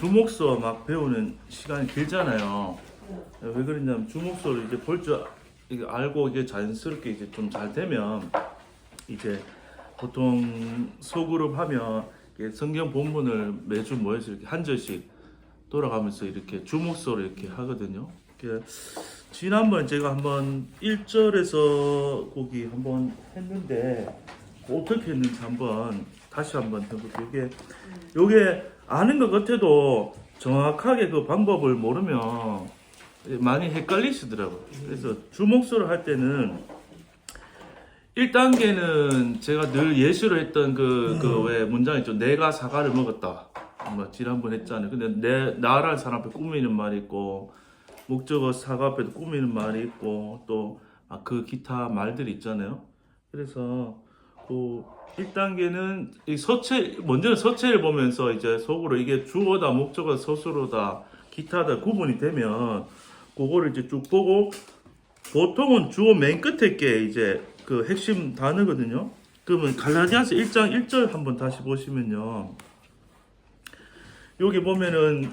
주목서 막 배우는 시간이 길잖아요. 왜 그러냐면 주목서를 이제 볼 줄 알고 이게 자연스럽게 이제 좀 잘 되면 이제 보통 소그룹 하면 성경 본문을 매주 모여서 이렇게 한 절씩 돌아가면서 이렇게 주목서로 이렇게 하거든요. 지난번 제가 한번 1절에서 거기 한번 했는데 어떻게 했는지 다시 한번 해볼게요. 요게 아는 것 같아도 정확하게 그 방법을 모르면 많이 헷갈리시더라고요. 그래서 주목서를 할 때는 1단계는 제가 늘 예시로 했던 왜 문장 있죠. 내가 사과를 먹었다. 뭐 지난번 했잖아요. 근데 나라는 사람 앞에 꾸미는 말이 있고, 목적어 사과 앞에도 꾸미는 말이 있고, 또 그 기타 말들이 있잖아요. 그래서 1단계는 먼저는 서체를 보면서 이제 속으로 이게 주어다, 목적어, 서술어다, 기타다 구분이 되면 그거를 이제 쭉 보고, 보통은 주어 맨 끝에 게 이제 그 핵심 단어거든요. 그러면 갈라디아서 1장 1절 한번 다시 보시면요. 여기 보면은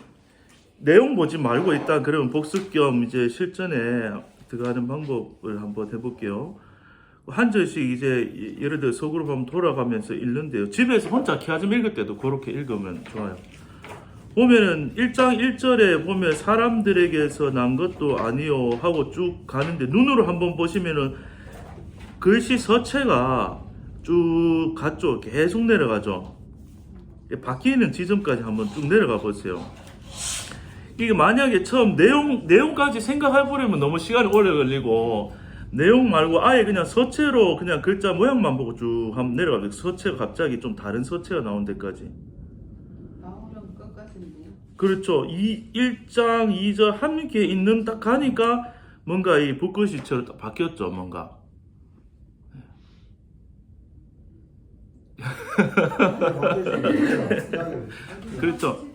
내용 보지 말고 일단 그러면 복습 겸 이제 실전에 들어가는 방법을 한번 해볼게요. 한 절씩 이제 예를 들어 소그룹 한번 돌아가면서 읽는데요. 집에서 혼자 키아즘 읽을 때도 그렇게 읽으면 좋아요. 보면은 1장 1절에 보면 사람들에게서 난 것도 아니요 하고 쭉 가는데 눈으로 한번 보시면은 글씨 서체가 쭉 갔죠. 계속 내려가죠. 바뀌는 지점까지 한번 쭉 내려가 보세요. 이게 만약에 처음 내용까지 생각해보려면 너무 시간이 오래 걸리고, 내용 말고 아예 그냥 서체로 그냥 글자 모양만 보고 쭉 한번 내려가면 서체가 갑자기 좀 다른 서체가 나온 데까지. 나오면 끝까지인데요. 그렇죠. 1장 2절 함께 있는 딱 가니까 뭔가 이 붓글씨처럼 딱 바뀌었죠. 뭔가. 그렇죠.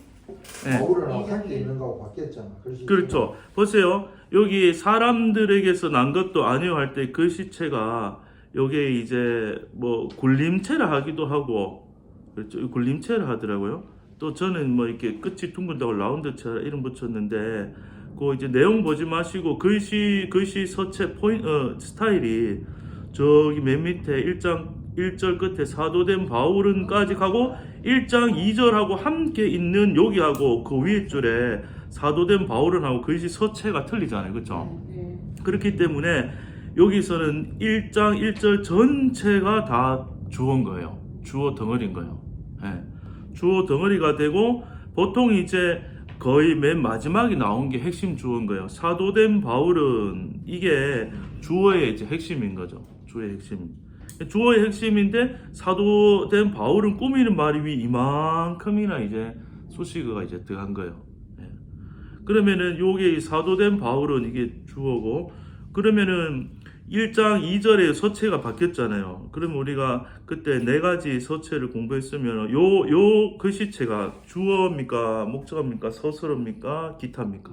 바울은 함께 있는 거하고 바뀌었잖아. 그렇죠. 보세요. 여기 사람들에게서 난 것도 아니요 할 때 글씨체가 요게 이제 뭐 굴림체라 하기도 하고, 그렇죠. 굴림체라 하더라고요. 또 저는 뭐 이렇게 끝이 둥글다고 라운드체라 이름 붙였는데, 그 이제 내용 보지 마시고 글씨 서체 스타일이 저기 맨 밑에 1절 끝에 사도된 바울은까지 가고 1장 2절하고 함께 있는 여기하고 그 위에 줄에 사도된 바울은하고 글씨 서체가 틀리잖아요. 그렇죠? 네. 그렇기 때문에 여기서는 1장 1절 전체가 다 주어인 거예요. 주어 덩어리인 거예요. 네. 주어 덩어리가 되고, 보통 이제 거의 맨 마지막에 나온 게 핵심 주어인 거예요. 사도된 바울은 이게 주어의 이제 핵심인 거죠. 주어의 핵심. 주어의 핵심인데 사도된 바울은 꾸미는 말이 위 이만큼이나 이제 수식어가 이제 들어간 거예요. 예. 그러면은 요게 사도된 바울은 이게 주어고, 그러면은 1장 2절에 서체가 바뀌었잖아요. 그러면 우리가 그때 4가지 서체를 공부했으면 요 글씨체가 주어입니까? 목적어입니까? 서술어입니까? 기타입니까?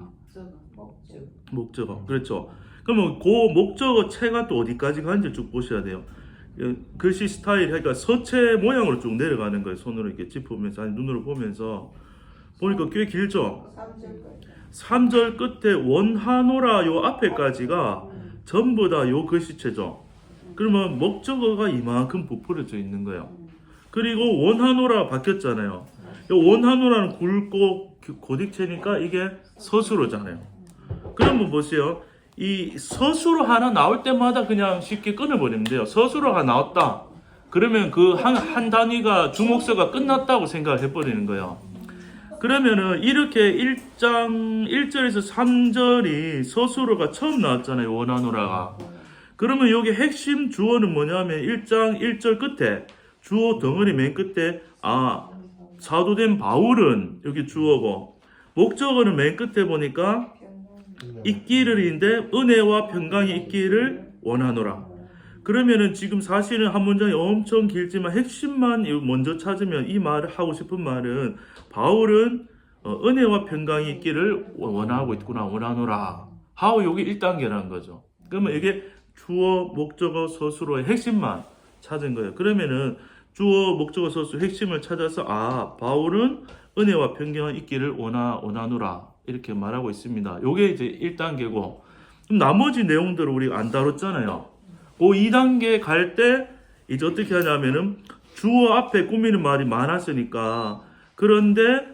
목적어. 그렇죠. 그러면 그 목적어 체가 또 어디까지 가는지 쭉 보셔야 돼요. 글씨 스타일, 그러니까 서체 모양으로 쭉 내려가는 거예요. 손으로 이렇게 짚으면서, 아니 눈으로 보면서 보니까 꽤 길죠. 3절 끝에 원하노라 요 앞에까지가 전부 다 요 글씨체죠. 그러면 목적어가 이만큼 부풀어져 있는 거예요. 그리고 원하노라 바뀌었잖아요. 요 원하노라는 굵고 고딕체니까 이게 서술어잖아요. 그러면 보세요. 이 서술어 하나 나올 때마다 그냥 쉽게 끊어버리면 돼요. 서술어가 나왔다. 그러면 그 한 단위가 주목서가 끝났다고 생각을 해버리는 거예요. 그러면은 이렇게 1장 1절에서 3절이 서술어가 처음 나왔잖아요. 원하노라가. 그러면 여기 핵심 주어는 뭐냐면 1장 1절 끝에 주어 덩어리 맨 끝에 사도된 바울은 여기 주어고, 목적어는 맨 끝에 보니까 있기를인데 은혜와 평강이 있기를 원하노라. 그러면은 지금 사실은 한 문장이 엄청 길지만 핵심만 먼저 찾으면 이 말을 하고 싶은 말은 바울은 은혜와 평강이 있기를 원하고 있구나, 원하노라 하고 여기 1단계라는 거죠. 그러면 이게 주어, 목적어, 서술어의 핵심만 찾은 거예요. 그러면은 주어, 목적어, 서술 핵심을 찾아서 바울은 은혜와 평강이 있기를 원하노라 이렇게 말하고 있습니다. 요게 이제 1단계고 나머지 내용들을 우리가 안 다뤘잖아요. 그 2단계 갈 때 이제 어떻게 하냐면은 주어 앞에 꾸미는 말이 많았으니까 그런데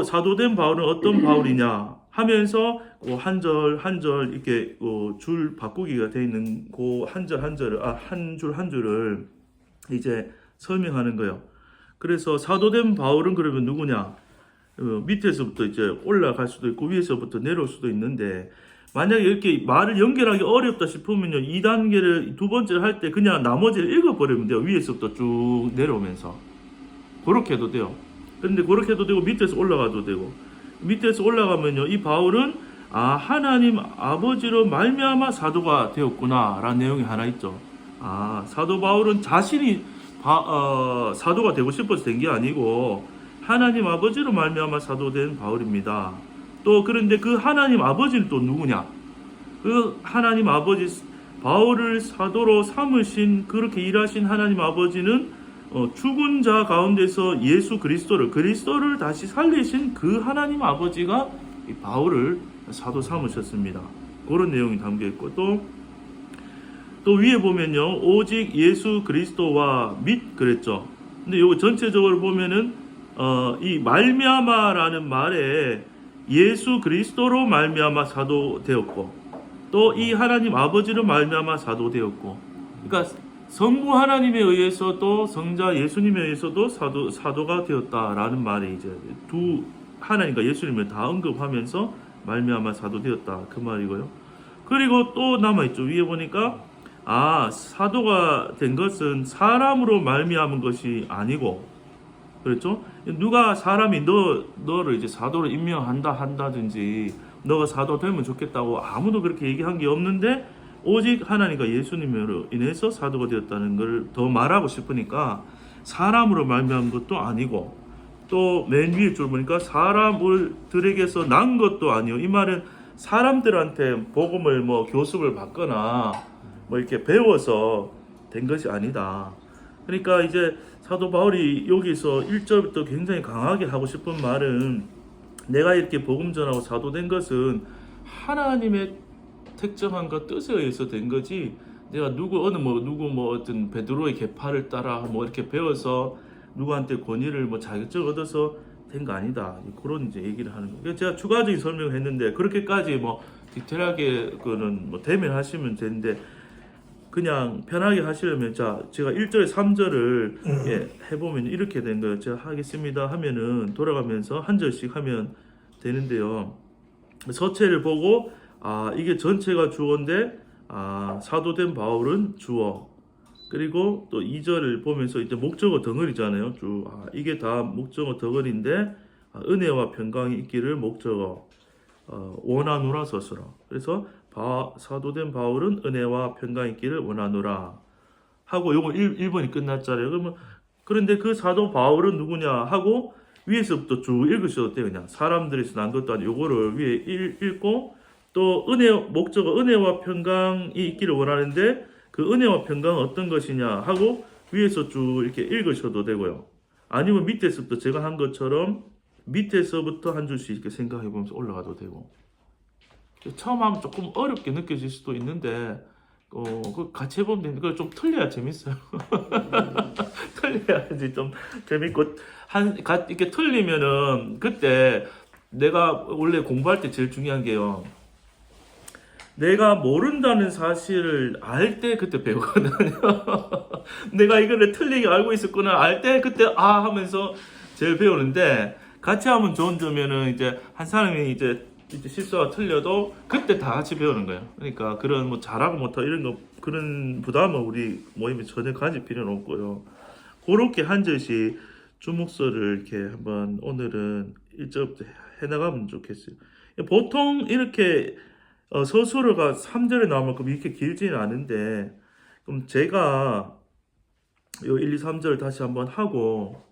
사도된 바울은 어떤 바울이냐 하면서 한 절 이렇게 줄 바꾸기가 돼 있는 그 한 절 한 절을 한 줄 한 줄을 이제 설명하는 거예요. 그래서 사도된 바울은 그러면 누구냐? 밑에서부터 이제 올라갈 수도 있고 위에서부터 내려올 수도 있는데 만약에 이렇게 말을 연결하기 어렵다 싶으면요 2단계를 두 번째를 할 때 그냥 나머지를 읽어버리면 돼요. 위에서부터 쭉 내려오면서 그렇게 해도 돼요. 그런데 그렇게 해도 되고 밑에서 올라가도 되고 밑에서 올라가면요 이 바울은 하나님 아버지로 말미암아 사도가 되었구나 라는 내용이 하나 있죠. 사도 바울은 자신이 사도가 되고 싶어서 된 게 아니고 하나님 아버지로 말미암아 사도된 바울입니다. 또 그런데 그 하나님 아버지는 또 누구냐? 그 하나님 아버지 바울을 사도로 삼으신 그렇게 일하신 하나님 아버지는 죽은 자 가운데서 예수 그리스도를 다시 살리신 그 하나님 아버지가 이 바울을 사도 삼으셨습니다. 그런 내용이 담겨 있고 또 위에 보면요 오직 예수 그리스도와 및 그랬죠. 근데 요거 전체적으로 보면은 이 말미암아라는 말에 예수 그리스도로 말미암아 사도 되었고 또 이 하나님 아버지로 말미암아 사도 되었고 그러니까 성부 하나님에 의해서도 성자 예수님에 의해서도 사도가 되었다라는 말이 이제 두 하나님과 예수님을 다 언급하면서 말미암아 사도 되었다 그 말이고요. 그리고 또 남아있죠. 위에 보니까 사도가 된 것은 사람으로 말미암은 것이 아니고 그렇죠? 누가 사람이 너를 이제 사도로 임명한다든지 너가 사도 되면 좋겠다고 아무도 그렇게 얘기한 게 없는데 오직 하나님과 예수님으로 인해서 사도가 되었다는 걸 더 말하고 싶으니까 사람으로 말미암은 것도 아니고 또 맨 위에 줄 보니까 사람들에게서 난 것도 아니요. 이 말은 사람들한테 복음을 교습을 받거나 이렇게 배워서 된 것이 아니다. 그러니까 이제 사도 바울이 여기서 1절부터 굉장히 강하게 하고 싶은 말은 내가 이렇게 복음 전하고 사도 된 것은 하나님의 특정한 것 뜻에 의해서 된 거지 내가 누구 어떤 베드로의 계파를 따라 이렇게 배워서 누구한테 권위를 자격증 얻어서 된 거 아니다. 그런 이제 얘기를 하는 거예요. 제가 추가적인 설명을 했는데 그렇게까지 디테일하게 그는 대면하시면 되는데 그냥 편하게 하시려면 제가 1절에 3절을 해보면 이렇게 된 거예요. 제가 하겠습니다 하면은 돌아가면서 한 절씩 하면 되는데요. 서체를 보고 이게 전체가 주어인데 사도된 바울은 주어 그리고 또 2절을 보면서 이제 목적어 덩어리잖아요. 이게 다 목적어 덩어리인데 은혜와 평강이 있기를 목적어 원하노라 스스로. 그래서 사도된 바울은 은혜와 평강이 있기를 원하노라 하고 요거 1번이 끝났잖아요. 그런데 그 사도 바울은 누구냐 하고 위에서부터 쭉 읽으셔도 돼요. 그냥 사람들에서 난 것도 아니고 요거를 위에 읽고 또 목적어 은혜와 평강이 있기를 원하는데 그 은혜와 평강은 어떤 것이냐 하고 위에서 쭉 이렇게 읽으셔도 되고요. 아니면 밑에서부터 제가 한 것처럼 밑에서부터 한 줄씩 이렇게 생각해 보면서 올라가도 되고. 처음 하면 조금 어렵게 느껴질 수도 있는데 같이 해보면 되는데 그걸 좀 틀려야 재밌어요. 틀려야지 좀 재밌고 이렇게 틀리면은 그때 내가 원래 공부할 때 제일 중요한 게요. 내가 모른다는 사실을 알 때 그때 배우거든요. 내가 이거를 틀리게 알고 있었구나 알 때 그때 하면서 제일 배우는데 같이 하면 좋은 점은 이제 한 사람이 이제 실수가 틀려도 그때 다 같이 배우는 거예요. 그러니까 그런 잘하고 못하고 이런 거 그런 부담은 우리 모임에 전혀 가질 필요는 없고요. 그렇게 한 절씩 주목서를 이렇게 한번 오늘은 1절부터 해나가면 좋겠어요. 보통 이렇게 서술어가 3절에 나오면 그럼 이렇게 길지는 않은데 그럼 제가 요 1, 2, 3절 다시 한번 하고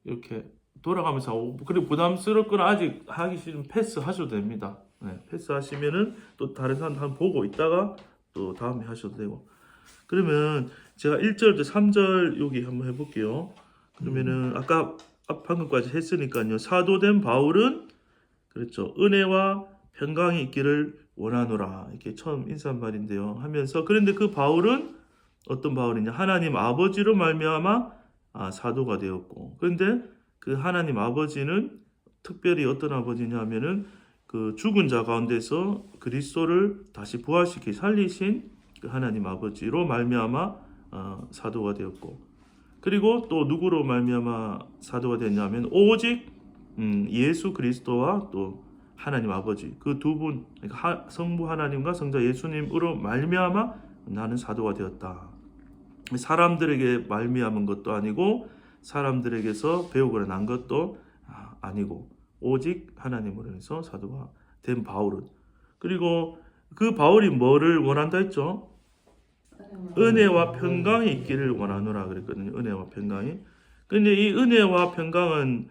이렇게 돌아가면서 하고 그리고 부담스럽거나 아직 하기 싫으면 패스 하셔도 됩니다. 패스 하시면은 또 다른 사람 한번 보고 있다가 또 다음에 하셔도 되고 그러면 제가 1절부터 3절 여기 한번 해볼게요. 그러면은 아까 방금까지 했으니까요. 사도된 바울은 그렇죠. 은혜와 평강이 있기를 원하노라. 이렇게 처음 인사한 말인데요. 하면서 그런데 그 바울은 어떤 바울이냐? 하나님 아버지로 말미암아 사도가 되었고. 그런데 그 하나님 아버지는 특별히 어떤 아버지냐 하면은 그 죽은 자 가운데서 그리스도를 다시 부활시키 살리신 그 하나님 아버지로 말미암아 사도가 되었고. 그리고 또 누구로 말미암아 사도가 됐냐면 오직 예수 그리스도와 또 하나님 아버지 그 두 분 그러니까 성부 하나님과 성자 예수님으로 말미암아 나는 사도가 되었다. 사람들에게 말미암은 것도 아니고 사람들에게서 배우거나 난 것도 아니고 오직 하나님으로 해서 사도가 된 바울은 그리고 그 바울이 뭐를 원한다 했죠? 은혜와 평강이 있기를 원하노라 그랬거든요. 은혜와 평강이. 근데 이 은혜와 평강은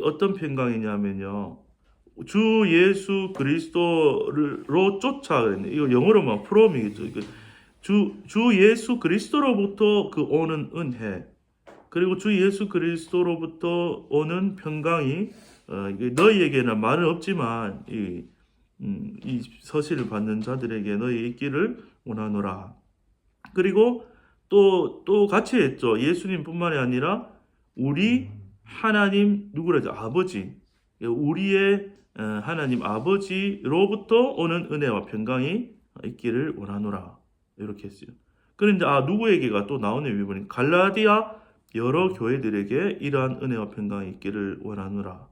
어떤 평강이냐면요. 주 예수 그리스도로 쫓아 그랬네. 이거 영어로만 프롬이겠죠. 주 예수 그리스도로부터 그 오는 은혜 그리고 주 예수 그리스도로부터 오는 평강이 이게 너희에게는 말은 없지만 이 서신을 받는 자들에게 너희 있기를 원하노라. 그리고 또 같이 했죠. 예수님뿐만이 아니라 우리 하나님 누구라죠? 아버지. 우리의 하나님 아버지로부터 오는 은혜와 평강이 있기를 원하노라. 이렇게 했어요. 그런데 누구에게가 또 나오는 부분이 갈라디아 여러 교회들에게 이러한 은혜와 평강이 있기를 원하노라.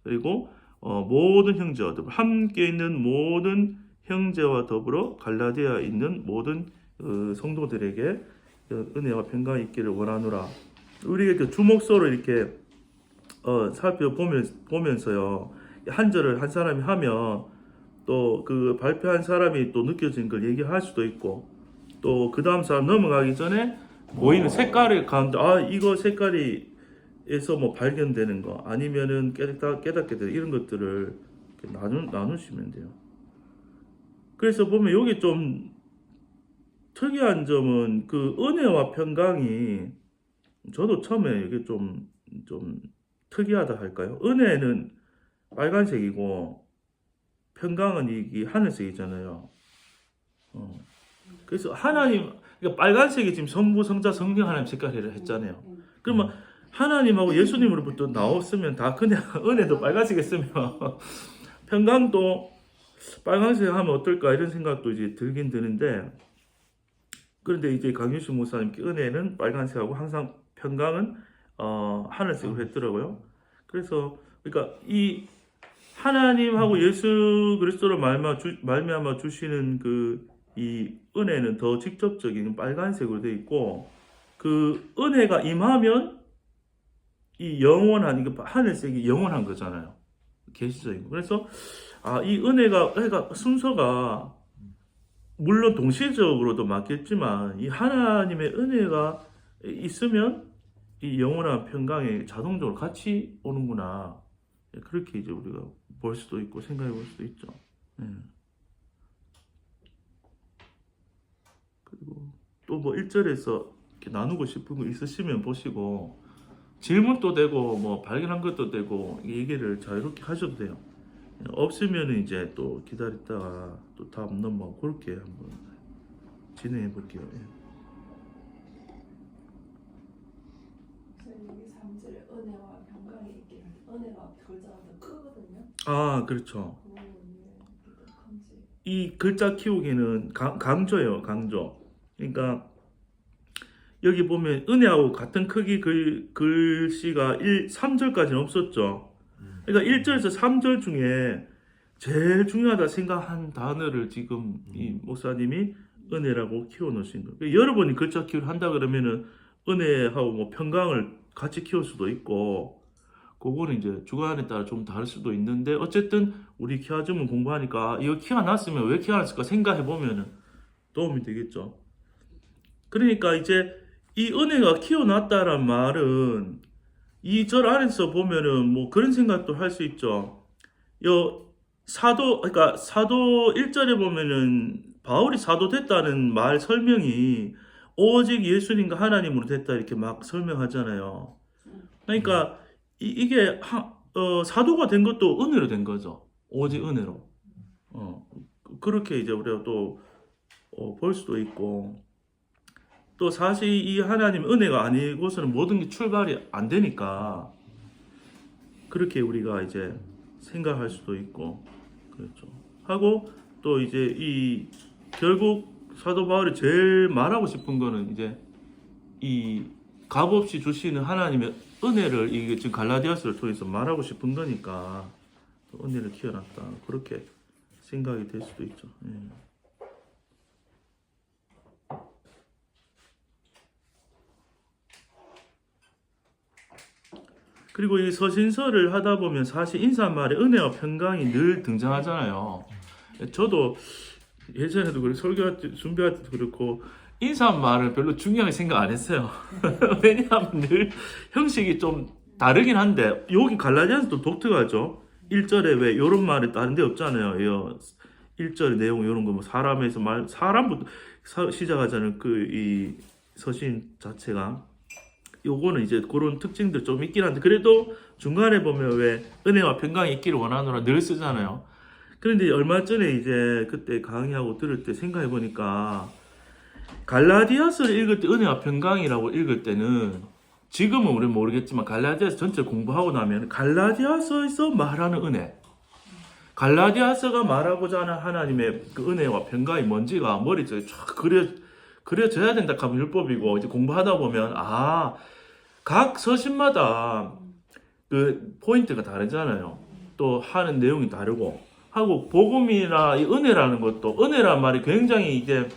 그리고 모든 형제와 더불어 함께 있는 모든 형제와 더불어 갈라디아에 있는 모든 성도들에게 은혜와 평강이 있기를 원하노라. 우리가 주목서로 이렇게 살펴보면서요. 한 절을 한 사람이 하면 또 그 발표한 사람이 또 느껴진 걸 얘기할 수도 있고 또 그 다음 사람 넘어가기 전에 보이는 색깔을 가운데 이거 색깔이에서 뭐 발견되는 거 아니면은 깨닫게 되는 이런 것들을 나누시면 돼요. 그래서 보면 여기 좀 특이한 점은 그 은혜와 평강이 저도 처음에 이게 좀 특이하다 할까요? 은혜는 빨간색이고 평강은 이 하늘색이잖아요. 그래서 하나님 그러니까 빨간색이 지금 성부 성자 성령 하나님 색깔이라 했잖아요. 그러면 하나님하고 예수님으로부터 나왔으면 다 그냥 은혜도 빨간색 했으면 평강도 빨간색 하면 어떨까 이런 생각도 이제 들긴 드는데 그런데 이제 강윤수 목사님께 은혜는 빨간색하고 항상 평강은 하늘색으로 했더라고요. 그래서 그러니까 이 하나님하고 예수 그리스도로 말미암아 주시는 이 은혜는 더 직접적인 빨간색으로 되어 있고 그 은혜가 임하면 이 영원한 이거 하늘색이 영원한 거잖아요. 계시적인 거. 그래서 이 은혜가 그러니까 순서가 물론 동시적으로도 맞겠지만 이 하나님의 은혜가 있으면 이 영원한 평강에 자동적으로 같이 오는구나. 그렇게 이제 우리가 볼 수도 있고 생각해 볼 수도 있죠. 그리고 또 뭐 1절에서 이렇게 나누고 싶은 거 있으시면 보시고 질문도 되고 뭐 발견한 것도 되고 얘기를 자유롭게 하셔도 돼요. 없으면 이제 또 기다렸다가 또 다음 넘어가고 그렇게 한번 진행해 볼게요. 여기 3절에 은혜와 평강이 있기를 은혜가 글자가 더 크거든요. 그렇죠. 큰지. 이 글자 키우기는 강조예요, 강조. 그러니까 여기 보면 은혜하고 같은 크기 글씨가 3절까지는 없었죠. 그러니까 1절에서 3절 중에 제일 중요하다 생각한 단어를 지금 이 목사님이 은혜라고 키워놓으신 거예요. 그러니까 여러분이 글자 키우를 한다 그러면은 은혜하고 뭐 평강을 같이 키울 수도 있고 그거는 이제 주관에 따라 좀 다를 수도 있는데 어쨌든 우리 키아즘은 공부하니까 이거 키가 났으면 왜 키가 났을까 생각해 보면은 도움이 되겠죠. 그러니까 이제 이 은혜가 키워놨다란 말은 이 절 안에서 보면은 뭐 그런 생각도 할 수 있죠. 그러니까 사도 1절에 보면은 바울이 사도 됐다는 말 설명이 오직 예수님과 하나님으로 됐다 이렇게 막 설명하잖아요. 그러니까 이게 사도가 된 것도 은혜로 된 거죠. 오직 은혜로. 그렇게 이제 우리가 또 볼 수도 있고, 또 사실 이 하나님 은혜가 아니고서는 모든 게 출발이 안 되니까 그렇게 우리가 이제 생각할 수도 있고, 그렇죠. 하고 또 이제 이 결국 사도 바울이 제일 말하고 싶은 거는 이제 이 값없이 주시는 하나님의 은혜를 이게 지금 갈라디아서를 통해서 말하고 싶은 거니까 은혜를 키워놨다, 그렇게 생각이 될 수도 있죠. 예. 그리고 이 서신서를 하다 보면 사실 인사말에 은혜와 평강이 늘 등장하잖아요. 저도 예전에도 그렇고 설교할 때 준비할 때도 그렇고 인사말을 별로 중요하게 생각 안 했어요. 왜냐하면 늘 형식이 좀 다르긴 한데 여기 갈라디아서도 독특하죠. 1절에 왜 이런 말이 다른 데 없잖아요. 1절의 내용 이런 거 뭐 사람에서 사람부터 시작하자는 그 이 서신 자체가 요거는 이제 그런 특징들 좀 있긴 한데 그래도 중간에 보면 왜 은혜와 평강이 있기를 원하노라 늘 쓰잖아요. 그런데 얼마 전에 이제 그때 강의하고 들을 때 생각해 보니까 갈라디아서를 읽을 때 은혜와 평강이라고 읽을 때는 지금은 우리는 모르겠지만 갈라디아서 전체 공부하고 나면 갈라디아서에서 말하는 은혜, 갈라디아서가 말하고자 하는 하나님의 그 은혜와 평강이 뭔지가 머리속에 쫙 그려져야 된다 하면 율법이고, 이제 공부하다 보면 각 서신마다 그 포인트가 다르잖아요. 또 하는 내용이 다르고 하고 복음이나 이 은혜라는 것도 은혜란 말이 굉장히 이제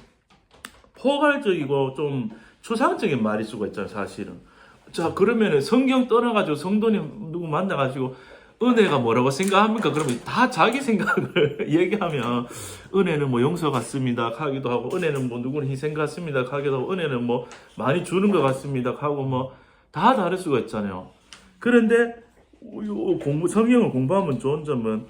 포괄적이고 좀 추상적인 말일 수가 있잖아요, 사실은. 자, 그러면은 성경 떠나가지고 성도님 누구 만나가지고 은혜가 뭐라고 생각합니까? 그러면 다 자기 생각을 얘기하면 은혜는 뭐 용서 같습니다 하기도 하고, 은혜는 뭐 누구는 희생 같습니다 하기도 하고, 은혜는 뭐 많이 주는 것 같습니다 하고 뭐 다 다를 수가 있잖아요. 그런데 성경을 공부하면 좋은 점은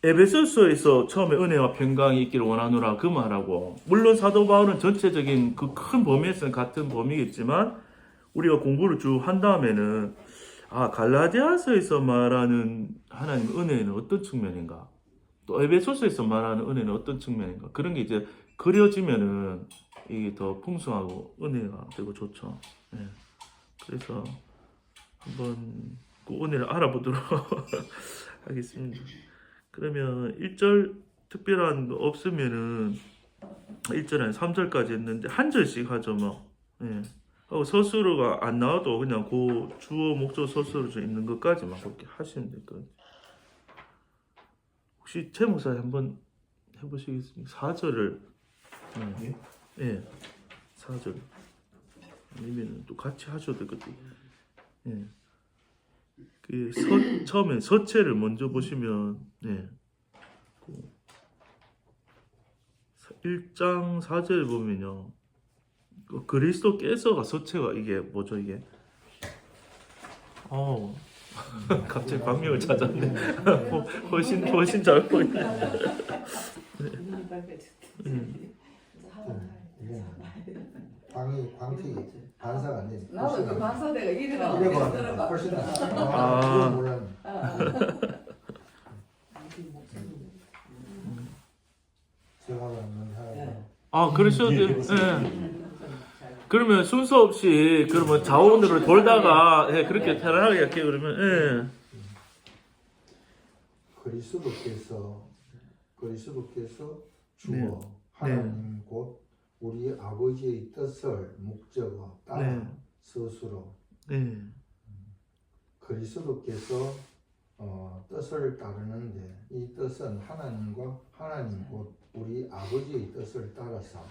에베소서에서 처음에 은혜와 평강이 있기를 원하노라 그 말하고, 물론 사도 바울은 전체적인 그 큰 범위에서는 같은 범위겠지만 우리가 공부를 쭉 한 다음에는 갈라디아서에서 말하는 하나님 은혜는 어떤 측면인가, 또 에베소서에서 말하는 은혜는 어떤 측면인가, 그런 게 이제 그려지면은 이게 더 풍성하고 은혜가 되고 좋죠. 네. 그래서 한번 그 은혜를 알아보도록 하겠습니다. 그러면 1절 특별한 거 없으면은 1절에 3절까지 했는데 한 절씩 하죠 뭐. 예. 하고 서술어가 안 나와도 그냥 그 주어 목적 서술어 좀 있는 것까지만 그렇게 하시면 될 것 같아요. 혹시 최 목사님 한번 해보시겠습니까? 4절을 예, 4절 아니면 또 같이 하셔도 될 것 같아요. 예. 처음에 서체를 먼저 보시면 1장 4절에 보면요, 그리스도께서가 서체가 이게 뭐죠 이게? 갑자기 광명을 찾았네. 훨씬 잘 보이네. 광택이 반사가 안 되지. 나도 그 반사대가 이래가 훨씬 나. 이거 몰랐네. 제가 하는 그러셔도 돼요. 예. 그러면 순서 없이 그러면 좌우으로 돌다가 그렇게 편안하게 할게요. 그러면 그리스도께서 주어 하나님 곧 우리 아버지의 뜻을 목적어 따라 스스로 그리스도께서 뜻을 따르는데 이 뜻은 하나님 곧 우리 아버지의 뜻을 따라서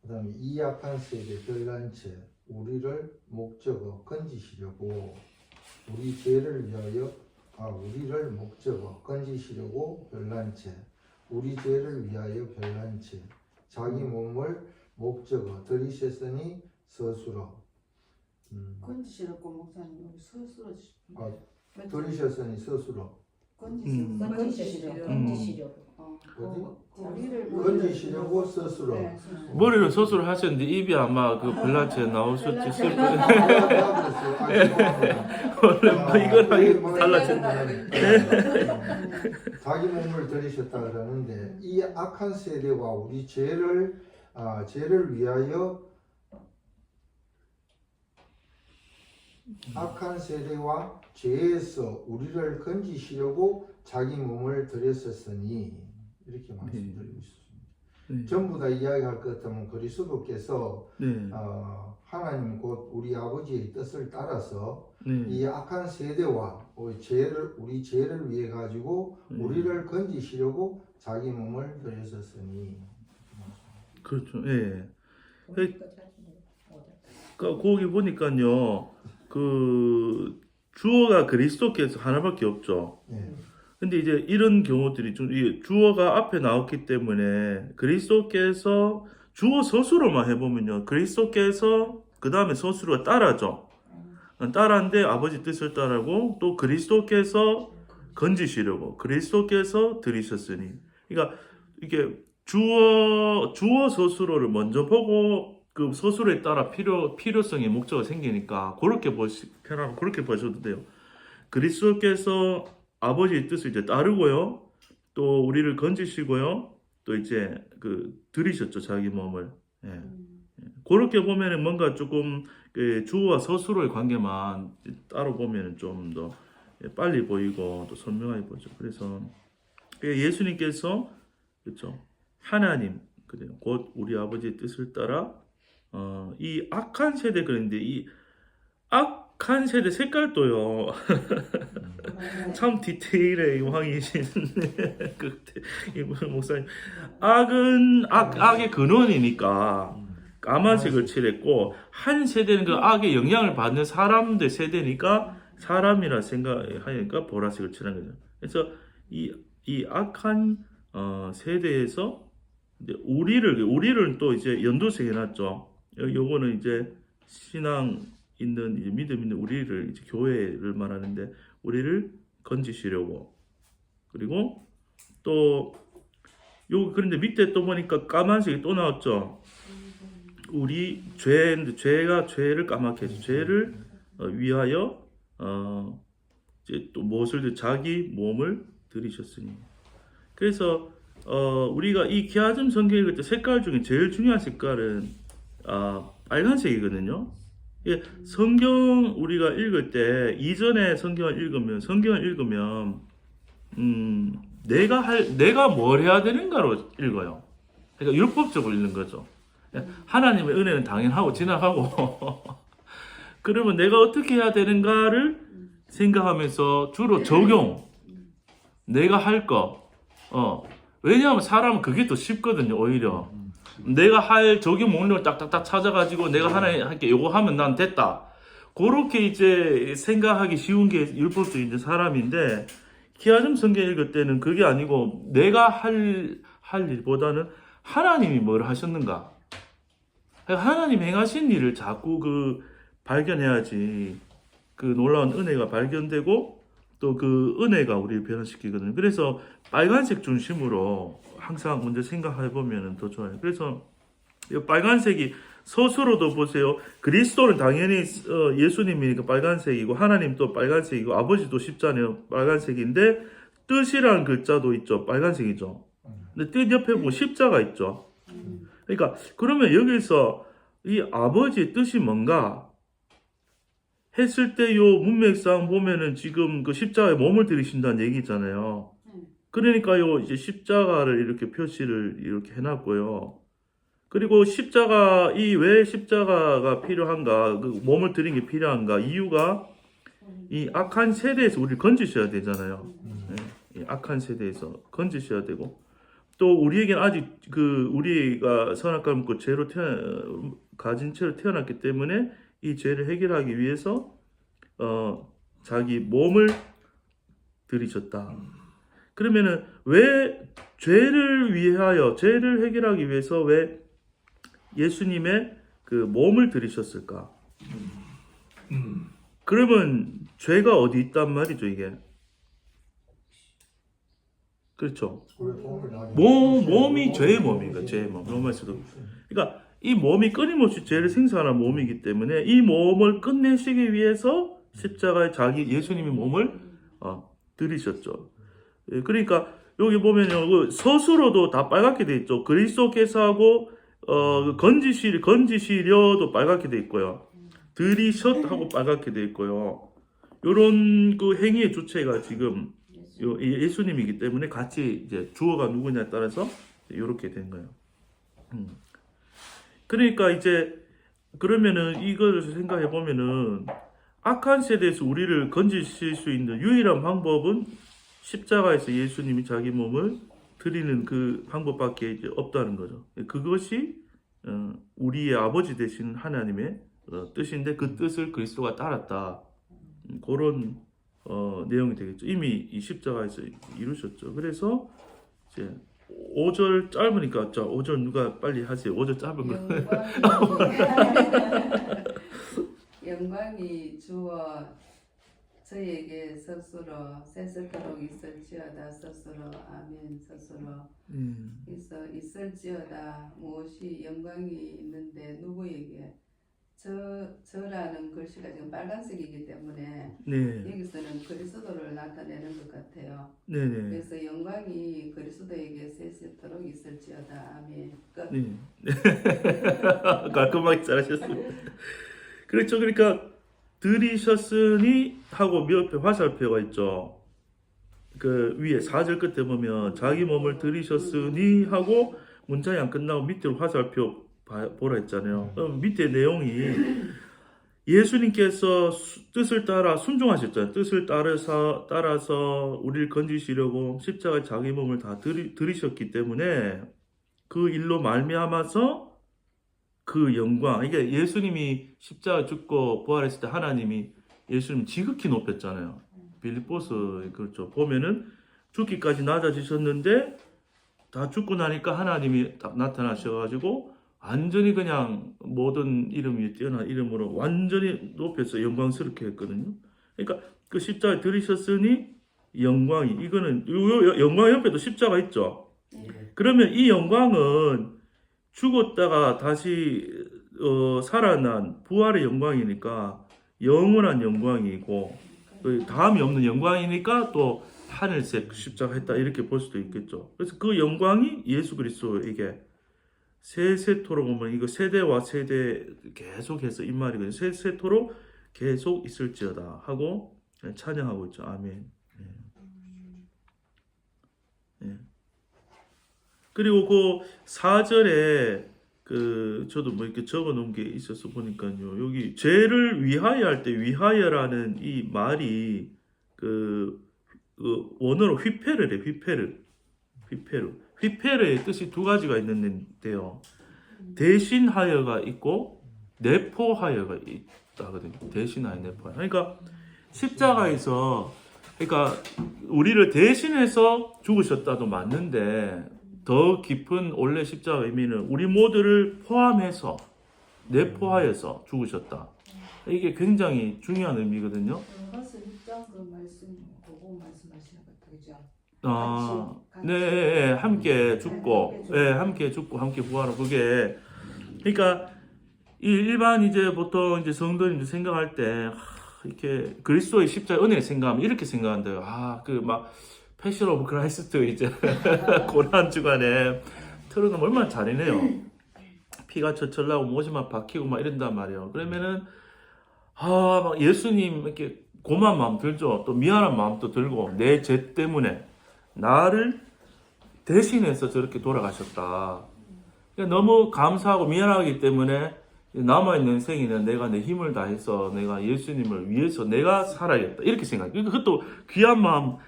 그다음에 이 약한 세대 별난 채 우리를 목적어 건지시려고 우리를 목적어 건지시려고 별난 채 우리 죄를 위하여 별난 채 자기 몸을 목적어 들이셨으니 스스로 건지시라고 목사님 여기 스스로 들이셨으니 스스로 건지시려고 어디 건지시려고 스스로. 네. 머리를 스스로 하셨는데 입이 아마 그 블라치에 나오셨지 쓸 거예요. 원래 이거랑 달라진 자기 몸을 들이셨다 그러는데 이 악한 세대와 우리 죄를 위하여 악한 세대와 죄에서 우리를 건지시려고 자기 몸을 들였었으니 이렇게 말씀드리고 있습니다. 네. 전부 다 이야기할 것 같으면 그리스도께서 네. 하나님 곧 우리 아버지의 뜻을 따라서 네. 이 악한 세대와 우리 죄를 위해 가지고 우리를 건지시려고 자기 몸을 들였었으니. 그렇죠. 예. 그러니까 거기 보니까요. 그 주어가 그리스도께서 하나밖에 없죠. 네. 근데 이제 이런 경우들이 좀 이 주어가 앞에 나왔기 때문에 그리스도께서 주어 서술로만 해보면요. 그리스도께서 그 다음에 서술로가 따라죠. 따라인데 아버지 뜻을 따르고 또 그리스도께서 건지시려고 그리스도께서 들이셨으니. 그러니까 이게 주어 서술어를 먼저 보고 그 서술에 따라 필요성의 목적이 생기니까 그렇게 그렇게 보셔도 돼요. 그리스도께서 아버지의 뜻을 이제 따르고요. 또 우리를 건지시고요. 또 이제 그 들이셨죠, 자기 몸을. 예. 그렇게 보면은 뭔가 조금 그 주어와 서술어의 관계만 따로 보면은 좀 더 빨리 보이고 또 선명하게 보죠. 그래서 예수님께서 그렇죠, 하나님 그래요. 곧 우리 아버지의 뜻을 따라 이 악한 세대 그런데 이 악한 세대 색깔도요. 참 디테일의 왕이신 그 목사님. 악은 악의 근원이니까 까만색을 칠했고 한 세대는 그 악의 영향을 받는 사람들 세대니까 사람이라 생각하니까 보라색을 칠한 거죠. 그래서 이 악한 세대에서 이제 우리를 또 이제 연두색 해놨죠. 요거는 이제 신앙 있는 이제 믿음 있는 우리를 이제 교회를 말하는데 우리를 건지시려고. 그리고 또 그런데 밑에 또 보니까 까만색이 또 나왔죠. 우리 죄가 죄를 까맣게 해서 죄를 위하여 이제 또 무엇을 자기 몸을 들이셨으니. 그래서 우리가 이 기아즘 성경 읽을 때 색깔 중에 제일 중요한 색깔은 빨간색이거든요. 예, 성경 우리가 읽을 때 이전에 성경을 읽으면 내가 뭘 해야 되는가로 읽어요. 그러니까 율법적으로 읽는 거죠. 하나님의 은혜는 당연하고 지나가고 그러면 내가 어떻게 해야 되는가를 생각하면서 주로 적용, 내가 할 거. 왜냐하면 사람은 그게 더 쉽거든요, 오히려. 내가 할 적용 목록을 딱딱딱 찾아가지고 내가 하나님께 요거 하면 난 됐다. 그렇게 이제 생각하기 쉬운 게 율법주의 사람인데, 기아점 성경 읽을 때는 그게 아니고 내가 할 일보다는 하나님이 뭘 하셨는가. 하나님 행하신 일을 자꾸 발견해야지 그 놀라운 은혜가 발견되고 또 그 은혜가 우리를 변화시키거든요. 그래서 빨간색 중심으로 항상 먼저 생각해 보면 더 좋아요. 그래서 이 빨간색이 서술로도 보세요. 그리스도는 당연히 예수님이니까 빨간색이고 하나님도 빨간색이고 아버지도 십자네요. 빨간색인데 뜻이라는 글자도 있죠. 빨간색이죠. 근데 뜻 옆에 보면 십자가 있죠. 그러니까 그러면 여기서 이 아버지의 뜻이 뭔가 했을 때 요 문맥상 보면은 지금 그 십자가에 몸을 들이신다는 얘기잖아요. 그러니까요 이제 십자가를 이렇게 표시를 이렇게 해놨고요. 그리고 왜 십자가가 필요한가, 그 몸을 들인 게 필요한가 이유가 이 악한 세대에서 우리를 건지셔야 되잖아요. 이 악한 세대에서 건지셔야 되고 또 우리에게는 아직 우리가 선악과를 먹고 죄로 가진 채로 태어났기 때문에 이 죄를 해결하기 위해서 자기 몸을 들이셨다. 그러면은 왜 죄를 해결하기 위해서 왜 예수님의 그 몸을 들이셨을까? 그러면 죄가 어디 있단 말이죠, 이게? 그렇죠. 그래, 도움이 나네. 몸이 죄의 몸인가, 죄의 몸. 로마에서도. 그러니까 이 몸이 끊임없이 죄를 생산하는 몸이기 때문에 이 몸을 끝내시기 위해서 십자가에 자기 예수님이 몸을 들이셨죠. 예, 그러니까 여기 보면요, 그 서술어도 다 빨갛게 돼 있죠. 그리스도께서 하고 건지시려도 빨갛게 돼 있고요. 들이셨하고 빨갛게 돼 있고요. 요런 그 행위의 주체가 지금 예수님이기 때문에 같이 이제 주어가 누구냐에 따라서 이렇게 된 거예요. 그러니까 이제 그러면은 이걸 생각해 보면은 악한 세대에서 우리를 건지실 수 있는 유일한 방법은 십자가에서 예수님이 자기 몸을 드리는 그 방법밖에 이제 없다는 거죠. 그것이 우리의 아버지 되신 하나님의 뜻인데 그 뜻을 그리스도가 따랐다. 그런 내용이 되겠죠. 이미 이 십자가에서 이루셨죠. 그래서 이제 5절 짧으니까 자 5절 누가 빨리 하세요. 5절 짧은 거. 영광이 주어 저에게 스스로 세세토록 있을지어다 스스로 아멘 스스로 있을지어다 무엇이 영광이 있는데 누구에게 저라는 글씨가 지금 빨간색이기 때문에 네. 여기서는 그리스도를 나타내는 것 같아요. 네네. 그래서 영광이 그리스도에게 세세토록 있을지어다 아멘 끝. 네. 깔끔하게 잘하셨습니다. 그렇죠. 그러니까 들이셨으니 하고 옆에 화살표가 있죠. 그 위에 4절 끝에 보면 자기 몸을 들이셨으니 하고 문장이 안 끝나고 밑으로 화살표 보라 했잖아요. 그럼 밑에 내용이 예수님께서 뜻을 따라 순종하셨잖아요. 뜻을 따라서 우리를 건지시려고 십자가에 자기 몸을 다 들이셨기 때문에 그 일로 말미암아서 그 영광, 이게 예수님이 십자가 죽고 부활했을 때 하나님이 예수님 지극히 높였잖아요. 빌립보서 그렇죠. 보면은 죽기까지 낮아지셨는데 다 죽고 나니까 하나님이 딱 나타나셔가지고 완전히 그냥 모든 이름 위에 뛰어난 이름으로 완전히 높여서 영광스럽게 했거든요. 그러니까 그 십자가에 들이셨으니 영광이 이거는 영광 옆에도 십자가 있죠. 그러면 이 영광은 죽었다가 다시 살아난 부활의 영광이니까 영원한 영광이고 다음이 없는 영광이니까 또 하늘색 십자가 했다 이렇게 볼 수도 있겠죠. 그래서 그 영광이 예수 그리스도에게 세세토록 보면 이거 세대와 세대 계속해서 이 말이거든요. 세세토록 계속 있을지어다 하고 찬양하고 있죠. 아멘. 예. 그리고 그 4절에 저도 뭐 이렇게 적어 놓은 게 있어서 보니까요. 여기 죄를 위하여 할 때 위하여라는 이 말이 그 원어로 휘페르래. 휘페르의 뜻이 두 가지가 있는데요. 대신하여가 있고 내포하여가 있다거든요. 대신하여 내포하여. 그러니까 십자가에서 그러니까 우리를 대신해서 죽으셨다도 맞는데 더 깊은 원래 십자가 의미는 우리 모두를 포함해서 내포하여서 죽으셨다. 이게 굉장히 중요한 의미거든요. 로마서 6장 그 말씀 보고 말씀하시는 것 같죠. 네, 함께 죽고, 함께 죽고, 함께 부활하고 그게 그러니까 일반 이제 보통 이제 성도님들 생각할 때 이렇게 그리스도의 십자가 은혜를 생각하면 이렇게 생각한대요. 그 막 패션 오브 크라이스트 이제 고난 주간에 틀어놓으면 얼마나 잔인해요. 피가 철철 나고 못이 박히고 막 이런단 말이에요. 그러면은 막 예수님 이렇게 고마운 마음 들죠. 또 미안한 마음도 들고 내 죄 때문에 나를 대신해서 저렇게 돌아가셨다. 그러니까 너무 감사하고 미안하기 때문에 남아있는 생에는 내가 내 힘을 다해서 내가 예수님을 위해서 내가 살아야겠다 이렇게 생각해요. 그것도 귀한 마음,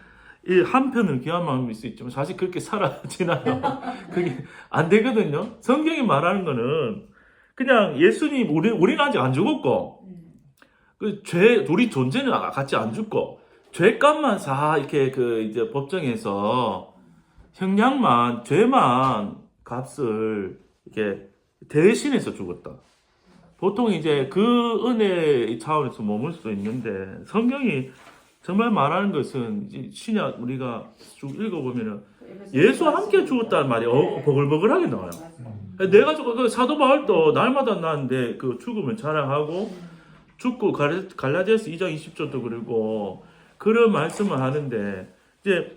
한편은 귀한 마음일 수 있지만 사실 그렇게 살아지나요? 그게 안 되거든요. 성경이 말하는 거는 그냥 예수님 우리는 아직 안 죽었고 우리 존재는 같이 안 죽고 죄값만 이렇게 이제 법정에서 형량만 죄만 값을 이렇게 대신해서 죽었다. 보통 이제 그 은혜의 차원에서 머물 수도 있는데 성경이 정말 말하는 것은 이 신약 우리가 쭉 읽어보면은 예수와 함께 죽었다는 말이 버글버글하게 나와요. 내가 그 사도 바울도 날마다 나는데 그 죽음을 자랑하고 죽고 갈라디아서 2장 20절도 그리고 그런 말씀을 하는데 이제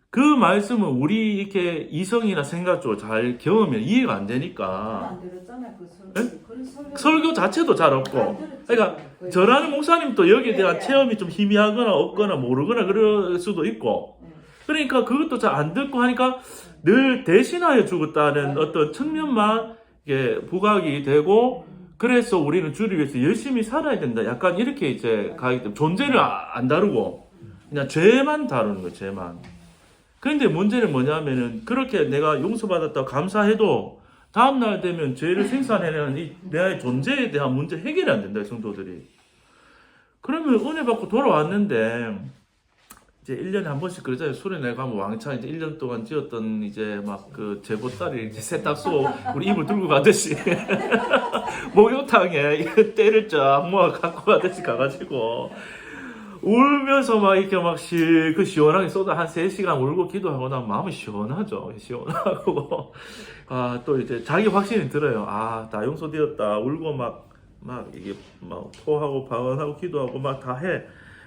그 말씀은 우리 이렇게 이성이나 생각적으로 잘 경험하면 이해가 안 되니까 안 들었잖아 그 설교 자체도 잘 없고 그러니까 저라는 목사님도 여기에 대한 체험이 좀 희미하거나 없거나 모르거나 그럴 수도 있고 그러니까 그것도 잘 안 듣고 하니까 늘 대신하여 죽었다는 어떤 측면만 이게 부각이 되고 그래서 우리는 주를 위해서 열심히 살아야 된다. 약간 이렇게 이제 가기 때문에 존재를 안 다루고 그냥 죄만 다루는 거예요. 죄만. 그런데 문제는 뭐냐면은 그렇게 내가 용서받았다 감사해도 다음날 되면 죄를 생산해내는 이 내 존재에 대한 문제 해결이 안 된다. 성도들이. 그러면 은혜 받고 돌아왔는데 이제 1년에 한 번씩 그러잖아요. 수련회 가면 왕창 이제 1년 동안 지었던 이제 막 그 제보따리 이제 세탁소 우리 입을 들고 가듯이 목욕탕에 때를 쫙 모아 갖고 가듯이 가가지고 울면서 막 이렇게 막 그 시원하게 쏟아 한 3시간 울고 기도하고 나면 마음이 시원하죠. 시원하고 또 이제 자기 확신이 들어요. 다 용서되었다. 울고 막 이게 막 토하고 방언하고 기도하고 막 다 해.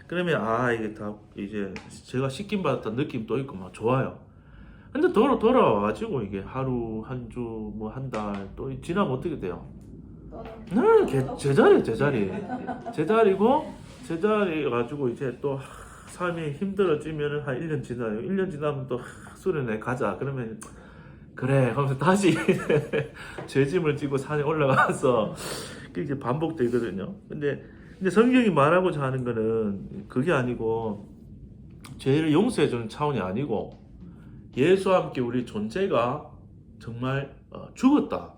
그러면 이게 다 이제 제가 씻김 받았다는 느낌도 있고 막 좋아요. 근데 돌아와가지고 이게 하루 한 주 뭐 한 달 또 지나면 어떻게 돼요? 제자리 가지고 이제 또 삶이 힘들어지면 한 1년 지나요. 1년 지나면 또 수련회 가자. 그러면 그래. 하면서 다시 죄짐을 지고 산에 올라가서 그게 반복되거든요. 근데 성경이 말하고자 하는 거는 그게 아니고 죄를 용서해주는 차원이 아니고 예수와 함께 우리 존재가 정말 죽었다.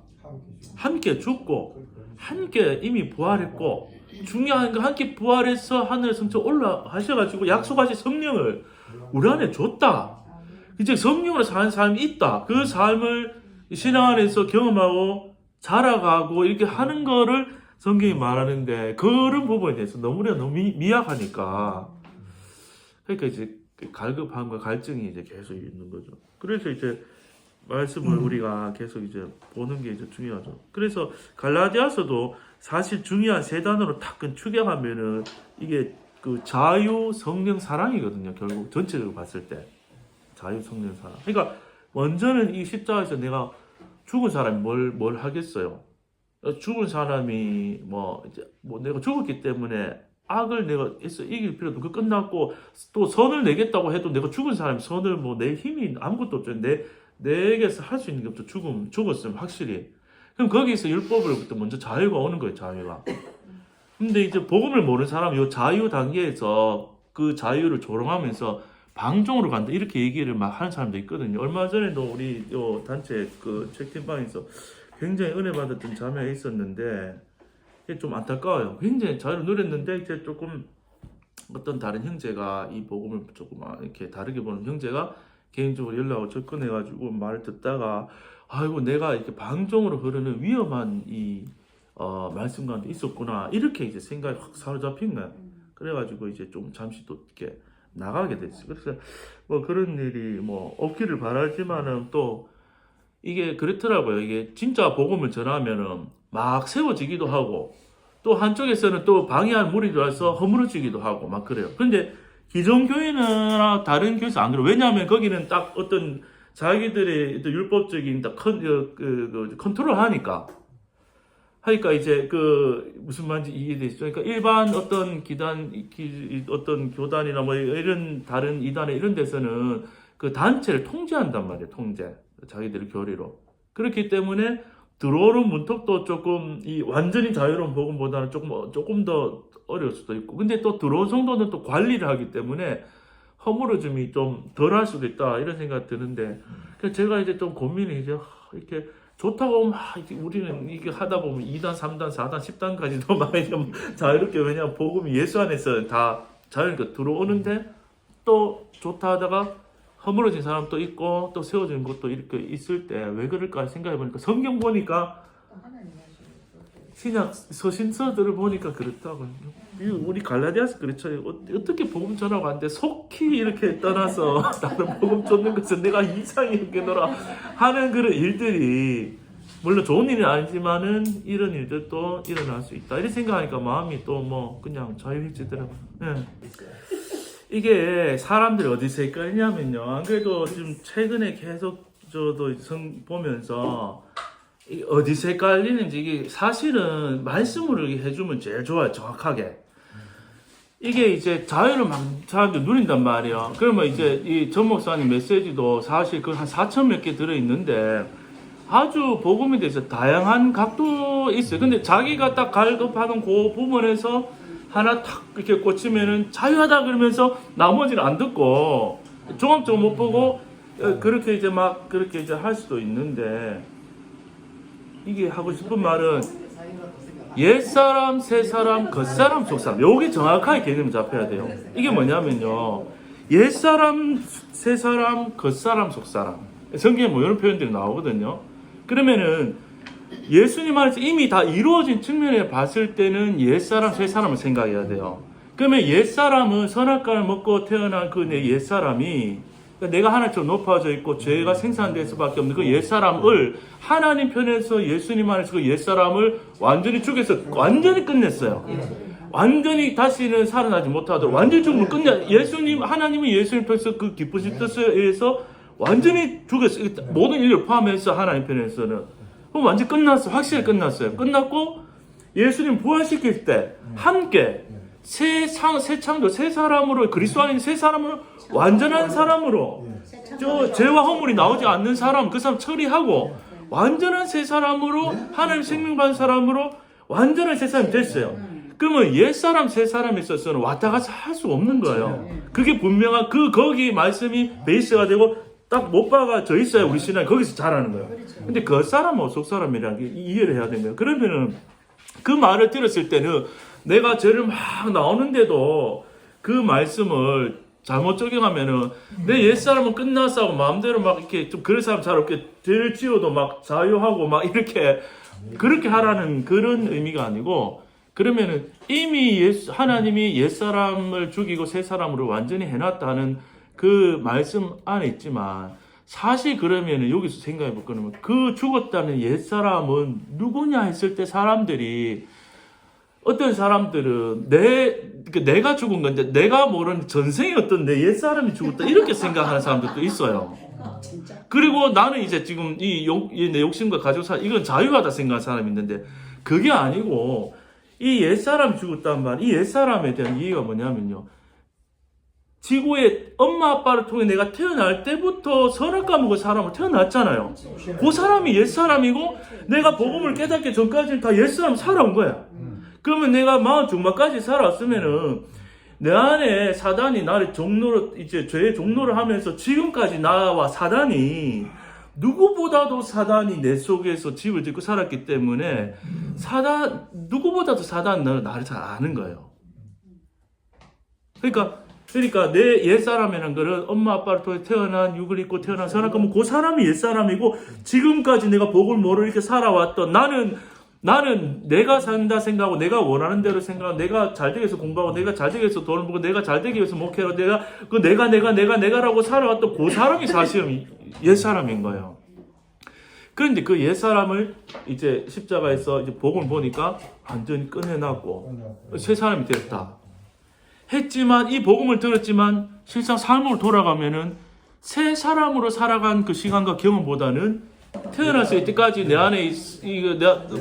함께 죽고 함께 이미 부활했고 중요한 거 함께 부활해서 하늘 성처 올라가셔가지고 약속하신 성령을 우리 안에 줬다. 이제 성령으로 사는 삶이 있다. 그 삶을 신앙 안에서 경험하고 자라가고 이렇게 하는 거를 성경이 말하는데 그런 부분에 대해서 너무 미약하니까 그러니까 이제 갈급함과 갈증이 이제 계속 있는 거죠. 그래서 이제 말씀을 우리가 계속 이제 보는 게 이제 중요하죠. 그래서 갈라디아서도 사실 중요한 3단어로 딱 축약하면은 이게 그 자유, 성령, 사랑이거든요. 결국 전체적으로 봤을 때 자유, 성령, 사랑. 그러니까 먼저는 이 십자가에서 내가 죽은 사람이 뭘 하겠어요? 죽은 사람이 내가 죽었기 때문에 악을 내가 이길 필요도 없고 끝났고 또 선을 내겠다고 해도 내가 죽은 사람이 선을 내 힘이 아무것도 없죠. 내게서 할 수 있는 게 없죠. 죽었으면 확실히. 그럼 거기서 율법으로부터 먼저 자유가 오는 거예요. 자유가. 근데 이제 복음을 모르는 사람은 이 자유 단계에서 그 자유를 조롱하면서 방종으로 간다 이렇게 얘기를 막 하는 사람도 있거든요. 얼마 전에도 우리 요 단체 그 책팀방에서 굉장히 은혜 받았던 자매가 있었는데 이게 좀 안타까워요. 굉장히 자유를 누렸는데 이제 조금 어떤 다른 형제가 이 복음을 조금 이렇게 다르게 보는 형제가 개인적으로 연락을 접근해가지고 말을 듣다가 내가 이렇게 방종으로 흐르는 위험한 이 말씀 가운데 있었구나 이렇게 이제 생각이 확 사로잡힌 거야. 그래가지고 이제 좀 잠시 또 이렇게 나가게 됐어요. 그래서 그런 일이 없기를 바라지만은 또 이게 그렇더라고요. 이게 진짜 복음을 전하면은 막 세워지기도 하고 또 한쪽에서는 또 방해한 무리들 와서 허물어지기도 하고 막 그래요. 그런데 기존 교회나 다른 교회에서 안 그래요. 왜냐하면 거기는 딱 어떤 자기들의 율법적인 딱 컨트롤 하니까 이제 무슨 말인지 이해되시죠? 그러니까 일반 어떤 어떤 교단이나 이런 다른 이단에 이런 데서는 그 단체를 통제한단 말이에요. 통제. 자기들의 교리로. 그렇기 때문에 들어오는 문턱도 조금 완전히 자유로운 복음보다는 조금 더 어려울 수도 있고. 근데 또 들어온 성도는 또 관리를 하기 때문에 허물어짐이 좀 덜 할 수도 있다. 이런 생각이 드는데. 그래서 제가 이제 좀 고민이 이제 이렇게 좋다고 우리는 이게 하다 보면 2단, 3단, 4단, 10단까지도 막 좀 자유롭게 왜냐면 복음이 예수 안에서 다 자유롭게 들어오는데 또 좋다 하다가 허물어진 사람도 있고 또 세워진 것도 이렇게 있을 때 왜 그럴까 생각해보니까 성경 보니까 신약 서신서들을 보니까 그렇다고요. 우리 갈라디아서 그렇죠. 어떻게 복음 전하고 하는데 속히 이렇게 떠나서 나는 복음 쫓는 것은 내가 이상히 여기노라 하는 그런 일들이 물론 좋은 일은 아니지만은 이런 일들도 일어날 수 있다. 이렇게 생각하니까 마음이 또 뭐 그냥 자유해지더라고요. 예. 이게 사람들이 어디서 헷갈리냐면요. 안 그래도 지금 최근에 계속 저도 보면서 어디서 헷갈리는지 이게 사실은 말씀으로 해주면 제일 좋아요. 정확하게. 이게 이제 자유를 막 사람들 누린단 말이에요. 그러면 이제 이 전 목사님 메시지도 사실 그 한 4천 몇 개 들어있는데 아주 복음에 대해서 다양한 각도 있어요. 근데 자기가 딱 갈급하는 그 부분에서 하나 탁 이렇게 꽂히면은 자유하다 그러면서 나머지는 안 듣고 종합적으로 못 보고 그렇게 이제 막 그렇게 이제 할 수도 있는데 이게 하고 싶은 말은 옛사람, 새사람, 겉사람, 속사람 요게 정확하게 개념이 잡혀야 돼요. 이게 뭐냐면요. 옛사람, 새사람, 겉사람, 속사람 성경에 뭐 이런 표현들이 나오거든요. 그러면은 예수님 안에서 이미 다 이루어진 측면에 봤을 때는 옛사람, 새사람을 생각해야 돼요. 그러면 옛사람은 선악과를 먹고 태어난 그 내 옛사람이 내가 하나처럼 높아져 있고 죄가 생산될 수밖에 없는 그 옛사람을 하나님 편에서 예수님 안에서 그 옛사람을 완전히 죽여서 완전히 끝냈어요. 완전히 다시는 살아나지 못하도록 완전히 죽음을 끝내. 하나님은 예수님 편에서 그 기쁘신 뜻에 의해서 완전히 죽였어요. 모든 인류를 포함해서 하나님 편에서는. 그럼 완전히 끝났어. 확실히 끝났어요. 끝났고 예수님 부활시킬 때 함께 새 창조, 새 사람으로 그리스도 안에 새 사람으로 완전한 사람으로 저 죄와 허물이 나오지 않는 사람 그 사람 처리하고 완전한 새 사람으로 하나님 생명 받은 사람으로 완전한 새 사람이 됐어요. 그러면 옛 사람 새 사람에 있어서는 왔다 갔다 할 수 없는 거예요. 그게 분명한 거기 말씀이 베이스가 되고 딱 못 박아져 있어야 우리 신앙이 거기서 자라는 거예요. 근데 그 사람하고 속 사람이라는 게 이해를 해야 되는 거예요. 그러면은 그 말을 들었을 때는 내가 죄를 막 나오는데도 그 말씀을 잘못 적용하면은 내 옛사람은 끝났어 하고 마음대로 막 이렇게 좀 그런 사람 잘 없게 죄를 지어도 막 자유하고 막 이렇게 그렇게 하라는 그런 의미가 아니고 그러면은 이미 하나님이 옛사람을 죽이고 새 사람으로 완전히 해놨다는 그 말씀 안에 있지만 사실 그러면은 여기서 생각해 볼 거는 그 죽었다는 옛사람은 누구냐 했을 때 사람들이 어떤 사람들은 내가 죽은 건데 내가 모르는 전생에 어떤 내 옛사람이 죽었다 이렇게 생각하는 사람들도 있어요. 그리고 나는 이제 지금 내 욕심과 가지고 이건 자유하다 생각하는 사람이 있는데 그게 아니고 이 옛사람이 죽었단 말, 이 옛사람에 대한 이해가 뭐냐면요. 지구에 엄마 아빠를 통해 내가 태어날 때부터 선악과 먹은 사람으로 태어났잖아요. 그 사람이 옛사람이고 내가 복음을 깨닫기 전까지는 다 옛사람 살아온 거야. 그러면 내가 마흔 중반까지 살았으면은 내 안에 사단이 나를 종로로 이제 죄의 종로를 하면서 지금까지 나와 사단이 누구보다도 사단이 내 속에서 집을 짓고 살았기 때문에 누구보다도 사단은 나를 잘 아는 거예요. 그러니까 내 옛사람이라는 거는 엄마 아빠를 통해 태어난 육을 입고 태어난 사람 그러면 그 사람이 옛사람이고 지금까지 내가 복을 모르고 이렇게 살아왔던 나는 내가 산다 생각하고 내가 원하는 대로 생각하고 내가 잘 되기 위해서 공부하고 내가 잘 되기 위해서 돈을 벌고 내가 잘 되기 위해서 목회하고 내가라고 살아왔던 그 사람이 사실은 옛사람인 거예요. 그런데 그 옛사람을 이제 십자가에서 이제 복을 보니까 완전히 꺼내놨고 새 사람이 됐다. 했지만 이 복음을 들었지만 실상 삶으로 돌아가면은 새 사람으로 살아간 그 시간과 경험보다는 태어났을 때까지 내 안에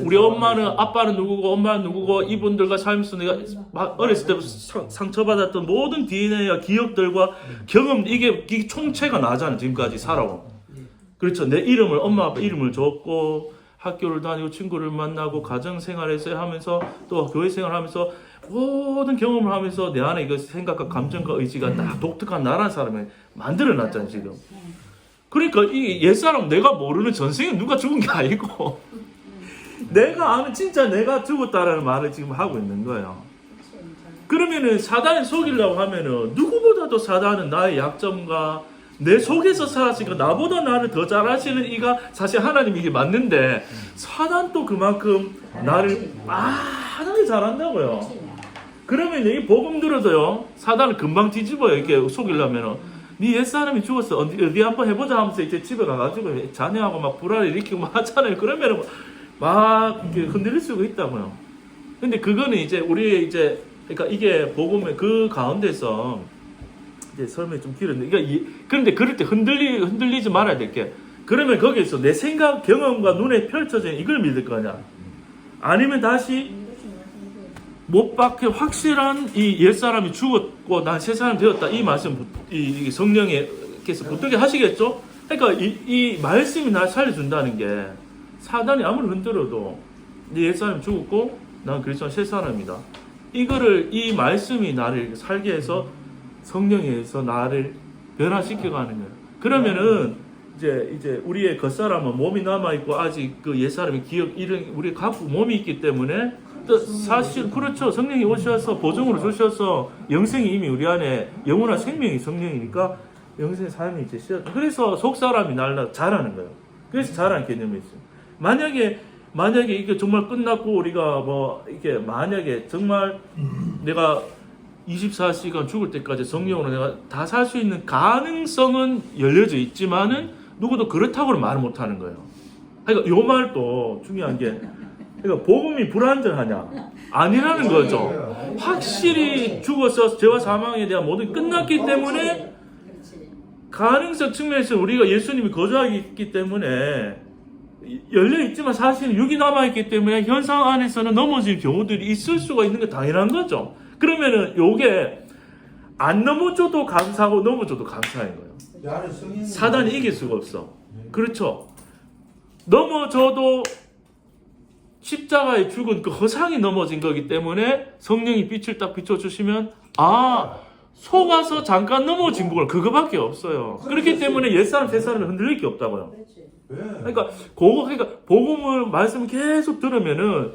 우리 엄마는 아빠는 누구고 엄마는 누구고 이분들과 살면서 내가 어렸을 때부터 상처받았던 모든 DNA와 기억들과 경험 이게 총체가 나잖아. 지금까지 살아온. 그렇죠. 내 이름을 엄마 아빠 이름을 줬고 학교를 다니고 친구를 만나고 가정생활에서 하면서 또 교회생활하면서 모든 경험을 하면서 내 안에 그 생각과 감정과 의지가 딱 독특한 나라는 사람을 만들어놨잖아요. 지금. 그러니까 이 옛사람 내가 모르는 전생에 누가 죽은 게 아니고 내가 아는 진짜 내가 죽었다라는 말을 지금 하고 있는 거예요. 그러면은 사단을 속이려고 하면은 누구보다도 사단은 나의 약점과 내 속에서 살았으니까 나보다 나를 더 잘 아시는 이가 사실 하나님이 이게 맞는데 사단도 그만큼 나를 하나님 잘한다고요. 그러면 이 복음 들어도요 사단은 금방 뒤집어요. 이렇게 속이려면은 네 옛사람이 죽었어 어디 한번 해보자 하면서 이제 집에 가가지고 자녀하고 막 불화를 일으키고 막 하잖아요. 그러면은 막 이렇게 흔들릴 수가 있다고요. 근데 그거는 이제 우리 이제 그러니까 이게 복음의 그 가운데서 이제 설명이 좀 길었는데 그러니까 그런데 그럴 때 흔들리지 말아야 될 게 그러면 거기에서 내 생각 경험과 눈에 펼쳐진 이걸 믿을 거냐 아니면 다시 못 박혀 확실한 이 옛사람이 죽었고 난 새 사람 되었다 이 말씀 이 성령께서 붙들게 하시겠죠. 그러니까 이 말씀이 날 살려준다는 게 사단이 아무리 흔들어도 네 옛사람이 죽었고 난 그리스도 새 사람이다. 이거를 이 말씀이 나를 살게 해서 성령에 의해서 나를 변화시켜가는 거예요. 그러면은 이제 우리의 겉사람은 몸이 남아 있고 아직 그 옛사람의 기억 이런 우리 갖고 몸이 있기 때문에 또 사실 그렇죠. 성령이 오셔서 보증으로 주셔서 영생이 이미 우리 안에 영원한 생명이 성령이니까 영생의 삶이 이제 시작. 그래서 속 사람이 날라 자라는 거예요. 그래서 자라는 개념이 있어요. 만약에 이게 정말 끝났고 우리가 뭐 이게 만약에 정말 내가 24시간 죽을 때까지 성령으로 내가 다 살 수 있는 가능성은 열려져 있지만은 누구도 그렇다고는 말을 못 하는 거예요. 그러니까 요 말도 중요한 게 그러니까 복음이 불완전하냐? 아니라는 거죠. 확실히 죽어서 죄와 사망에 대한 모든 게 끝났기 때문에 가능성 측면에서 우리가 예수님이 거주하고 있기 때문에 열려 있지만 사실은 육이 남아 있기 때문에 현상 안에서는 넘어질 경우들이 있을 수가 있는 게 당연한 거죠. 그러면은 요게 안 넘어져도 감사하고 넘어져도 감사인 거예요. 사단이 이길 수가 없어. 그렇죠. 넘어져도 십자가에 죽은 그 허상이 넘어진 거기 때문에 성령이 빛을 딱 비춰주시면 속아서 잠깐 넘어진 거는 그거밖에 없어요. 그렇기 때문에 옛사람 새사람을 흔들릴 게 없다고요. 그러니까 복음을 말씀 계속 들으면은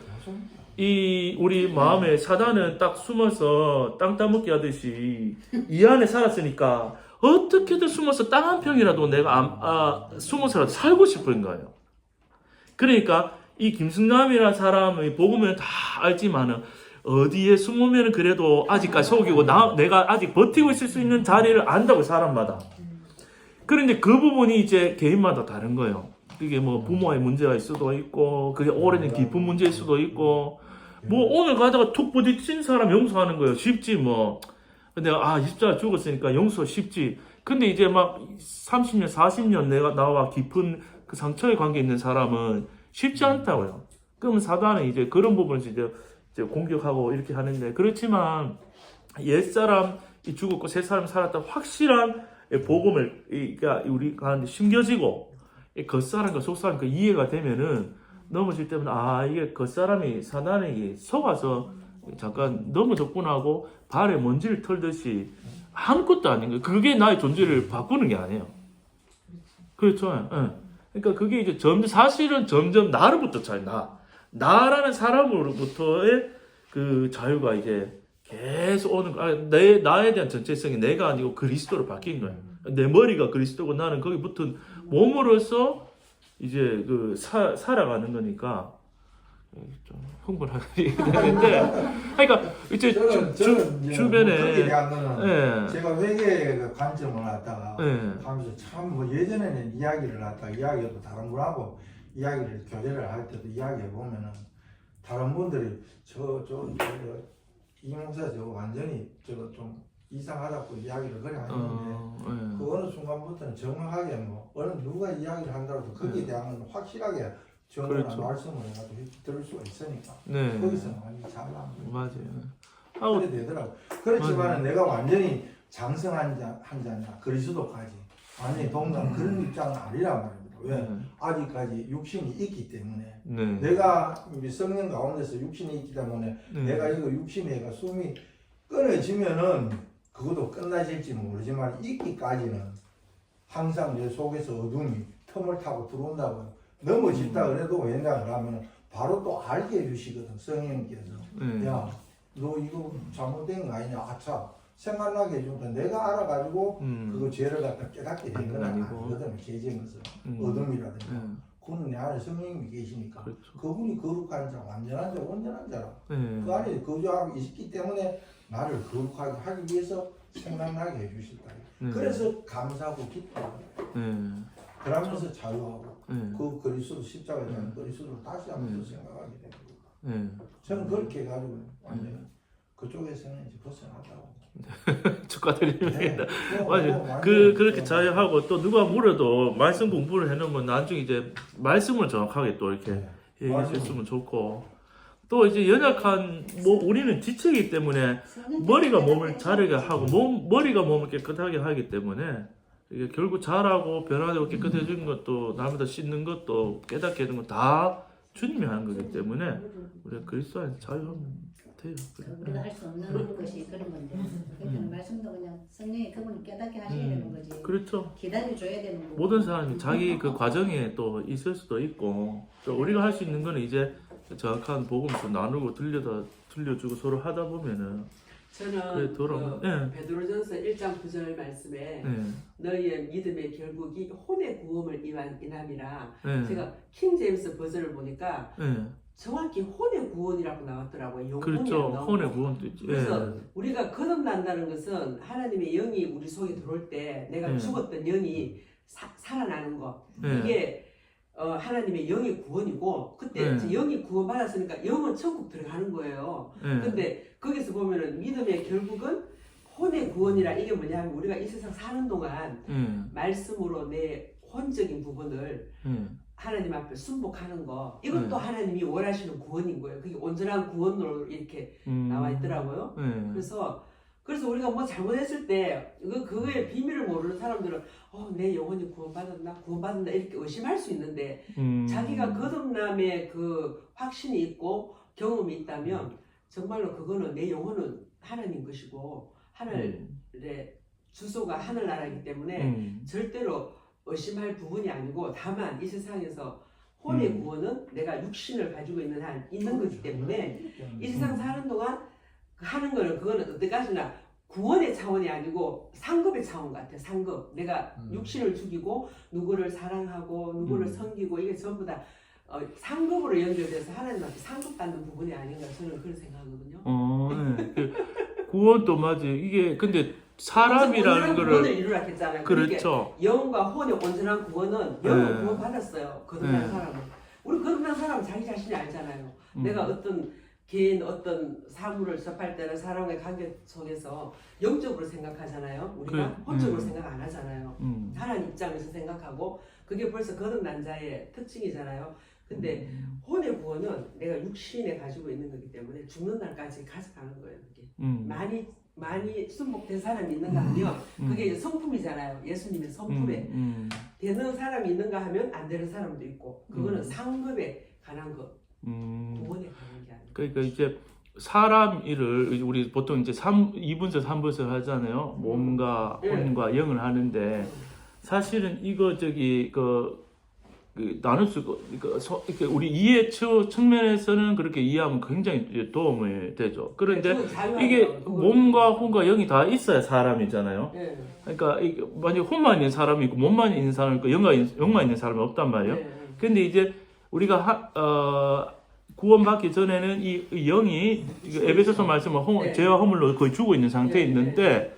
이 우리 마음에 사단은 딱 숨어서 땅 따먹기 하듯이 이 안에 살았으니까 어떻게든 숨어서 땅 한 평이라도 내가 숨어서라도 살고 싶은 거예요. 그러니까 이 김승남이라는 사람의 복음을 다 알지만은 어디에 숨으면 그래도 아직까지 속이고 내가 아직 버티고 있을 수 있는 자리를 안다고 사람마다. 그런데 그 부분이 이제 개인마다 다른 거예요. 그게 뭐 부모의 문제가 있을 수도 있고 그게 오래된 깊은 문제일 수도 있고 뭐 오늘 가다가 툭 부딪힌 사람 용서하는 거예요. 쉽지 뭐. 근데 십자가 죽었으니까 용서 쉽지. 근데 이제 막 30년 40년 내가 나와 깊은 그 상처의 관계에 있는 사람은 쉽지 않다고요. 그러면 사단은 이제 그런 부분을 이제 공격하고 이렇게 하는데 그렇지만 옛사람이 죽었고 새사람이 살았다 확실한 복음을 그러니까 우리 가운데 심겨지고 겉사람과 속사람과 이해가 되면은 넘어질 때면 이게 겉사람이 사단에게 속아서 잠깐 넘어졌구나 하고 발에 먼지를 털듯이 아무것도 아닌 거예요. 그게 나의 존재를 바꾸는 게 아니에요. 그렇죠. 그러니까 그게 이제 사실은 점점 나로부터 나라는 사람으로부터의 그 자유가 이제 계속 오는 거예요. 나에 대한 전체성이 내가 아니고 그리스도로 바뀐 거예요. 내 머리가 그리스도고 나는 거기 붙은 몸으로서 이제 그 살아가는 거니까 좀 흥분하게 되는데 그러니까 이제 주변에 제가 회계의 그 관점을 갖다가 하면서 참 뭐 예전에는 이야기를 갖다가 이야기해도 다른 분하고 이야기를 교제를 할 때도 이야기해 보면은 다른 분들이 이 목사 저거 완전히 저거 좀 이상하다고 이야기를 그래 하는데 그 어느 순간부터는 정확하게 뭐 어느 누가 이야기를 한다고 거기에 대한 확실하게 정확한 그렇죠. 말씀을 해가지고 들을 수가 있으니까 네. 거기서는 완전히 잘 나옵니다. 맞아요. 그래 되더라고. 그렇지만 내가 완전히 장성한 자냐 그리스도까지 완전히 동감 그런 입장은 아니란 말입니다. 왜? 아직까지 육신이 있기 때문에 내가 성령 가운데서 육신이 있기 때문에 내가 이거 육신에 숨이 끊어지면은 그것도 끝나질지 모르지만 있기까지는 항상 내 속에서 어둠이 틈을 타고 들어온다고요. 넘어진다 그래도 왜냐하면 하면 바로 또 알게 해주시거든 성령님께서. 야, 너 이거 잘못된 거 아니냐? 아차 생각나게 해주니까 내가 알아가지고 그거 죄를 갖다 깨닫게 된 건 아니거든. 계제면서 어둠이라든가 그분은 내 안에 성령님이 계시니까 그렇죠. 그분이 거룩한 자, 완전한 자, 온전한 자라. 네. 그 안에 거주하고 있기 때문에 나를 거룩하게 하기 위해서 생각나게 해주실다. 네. 그래서 감사하고 기뻐하고 네. 그러면서 자유하고 네. 그 그리스도 십자가에 대한 그리스도를 다시 한번 더 생각하게 되는 거예요. 네. 저는 그렇게 해가지고 완전히 그쪽에서는 이제 벗어났다고. 축하드립니다. 네. 맞아요. 그렇게 자유하고 또 누가 물어도 말씀 공부를 해놓으면 나중에 이제 말씀을 정확하게 또 이렇게 네. 얘기해 줬으면 좋고 또 이제 연약한 우리는 지체이기 때문에 머리가 몸을 자르게 하고 머리가 몸을 깨끗하게 하기 때문에 이게 결국 자라고 변화되고 깨끗해지는 것도 남보다 씻는 것도 깨닫게 되는 것 다 주님이 하는 거기 때문에 우리가 그리스도 안에서 자유하면 돼요. 우리가 할 수 없는 것이 그런 건데 그러니까 말씀도 그냥 성령이 그분이 깨닫게 하셔야 되는 거지. 그렇죠. 기다려줘야 되는 거고. 모든 사람이 자기 그 과정에 또 있을 수도 있고 또 우리가 할 수 있는 거는 이제 정확한 복음을 나누고 들려주고 서로 하다 보면은 저는 그래, 돌아오면, 네. 베드로전서 1장 9절 말씀에 네, 너희의 믿음의 결국이 혼의 구원을 인함이라 네, 제가 킹 제임스 버전을 보니까 네. 정확히 혼의 구원이라고 나왔더라고요. 영혼이 그렇죠. 안 나오고. 혼의 구원도 있죠. 그래서 우리가 거듭난다는 것은 하나님의 영이 우리 속에 들어올 때 내가 네. 죽었던 영이 살아나는 거. 네. 이게 하나님의 영의 구원이고 그때 네. 이제 영이 구원받았으니까 영은 천국 들어가는 거예요. 네. 근데 거기서 보면은 믿음의 결국은 혼의 구원이라 이게 뭐냐면 우리가 이 세상 사는 동안 네. 말씀으로 내 혼적인 부분을 네. 하나님 앞에 순복하는 거 이것도 네. 하나님이 원하시는 구원인 거예요. 그게 온전한 구원으로 이렇게 나와 있더라고요. 네. 그래서 우리가 뭐 잘못했을 때 그거의 비밀을 모르는 사람들은 내 영혼이 구원받는다 이렇게 의심할 수 있는데 자기가 거듭남의 그 확신이 있고 경험이 있다면 정말로 그거는 내 영혼은 하나님 것이고 하늘의 주소가 하늘나라이기 때문에 절대로 의심할 부분이 아니고 다만 이 세상에서 혼의 구원은 내가 육신을 가지고 있는 거기 때문에 이 세상 사는 동안 하는 거는 그거는 어디까지나 구원의 차원이 아니고 상급의 차원 같아. 상급. 내가 육신을 죽이고 누구를 사랑하고 누구를 섬기고 이게 전부 다 상급으로 연결돼서 하나님한테 상급 받는 부분이 아닌가 저는 그런 생각하거든요. 네. 그 구원도 맞아요. 이게 근데 사람이라는 거를 구원을 이루라 했잖아요. 그렇죠. 영과 혼의 온전한 구원은 영을 네. 구원 받았어요. 거듭난 네. 사람은. 우리 거듭난 사람은 자기 자신이 알잖아요. 내가 어떤 개인 어떤 사물을 접할 때는 사람과의 관계 속에서 영적으로 생각하잖아요. 우리가 혼적으로 생각 안 하잖아요. 하나님 입장에서 생각하고 그게 벌써 거듭난 자의 특징이잖아요. 근데 혼의 구원은 내가 육신에 가지고 있는 거기 때문에 죽는 날까지 가져가는 거예요. 그게 많이 순복된 사람이 있는가 하면 그게 이제 성품이잖아요. 예수님의 성품에 되는 사람이 있는가 하면 안 되는 사람도 있고 그거는 상급에 관한 것. 구원에 관한 게 아니고. 그러니까 이제 사람 일을 우리 보통 이제 2분설 3분설 하잖아요. 몸과 혼과 영을 하는데 사실은 이거 나눌 수가 이렇게 우리 이해 측면에서는 그렇게 이해하면 굉장히 도움이 되죠. 그런데 이게 몸과 혼과 영이 다 있어야 사람이잖아요. 네. 그러니까 만약 혼만 있는 사람이 있고 몸만 있는 사람이 있고 영만 있는 사람이 없단 말이에요. 네. 근데 이제 우리가 구원받기 전에는 이 영이 에베소서 말씀은 죄와 허물로 거의 죽어 있는 상태에 있는데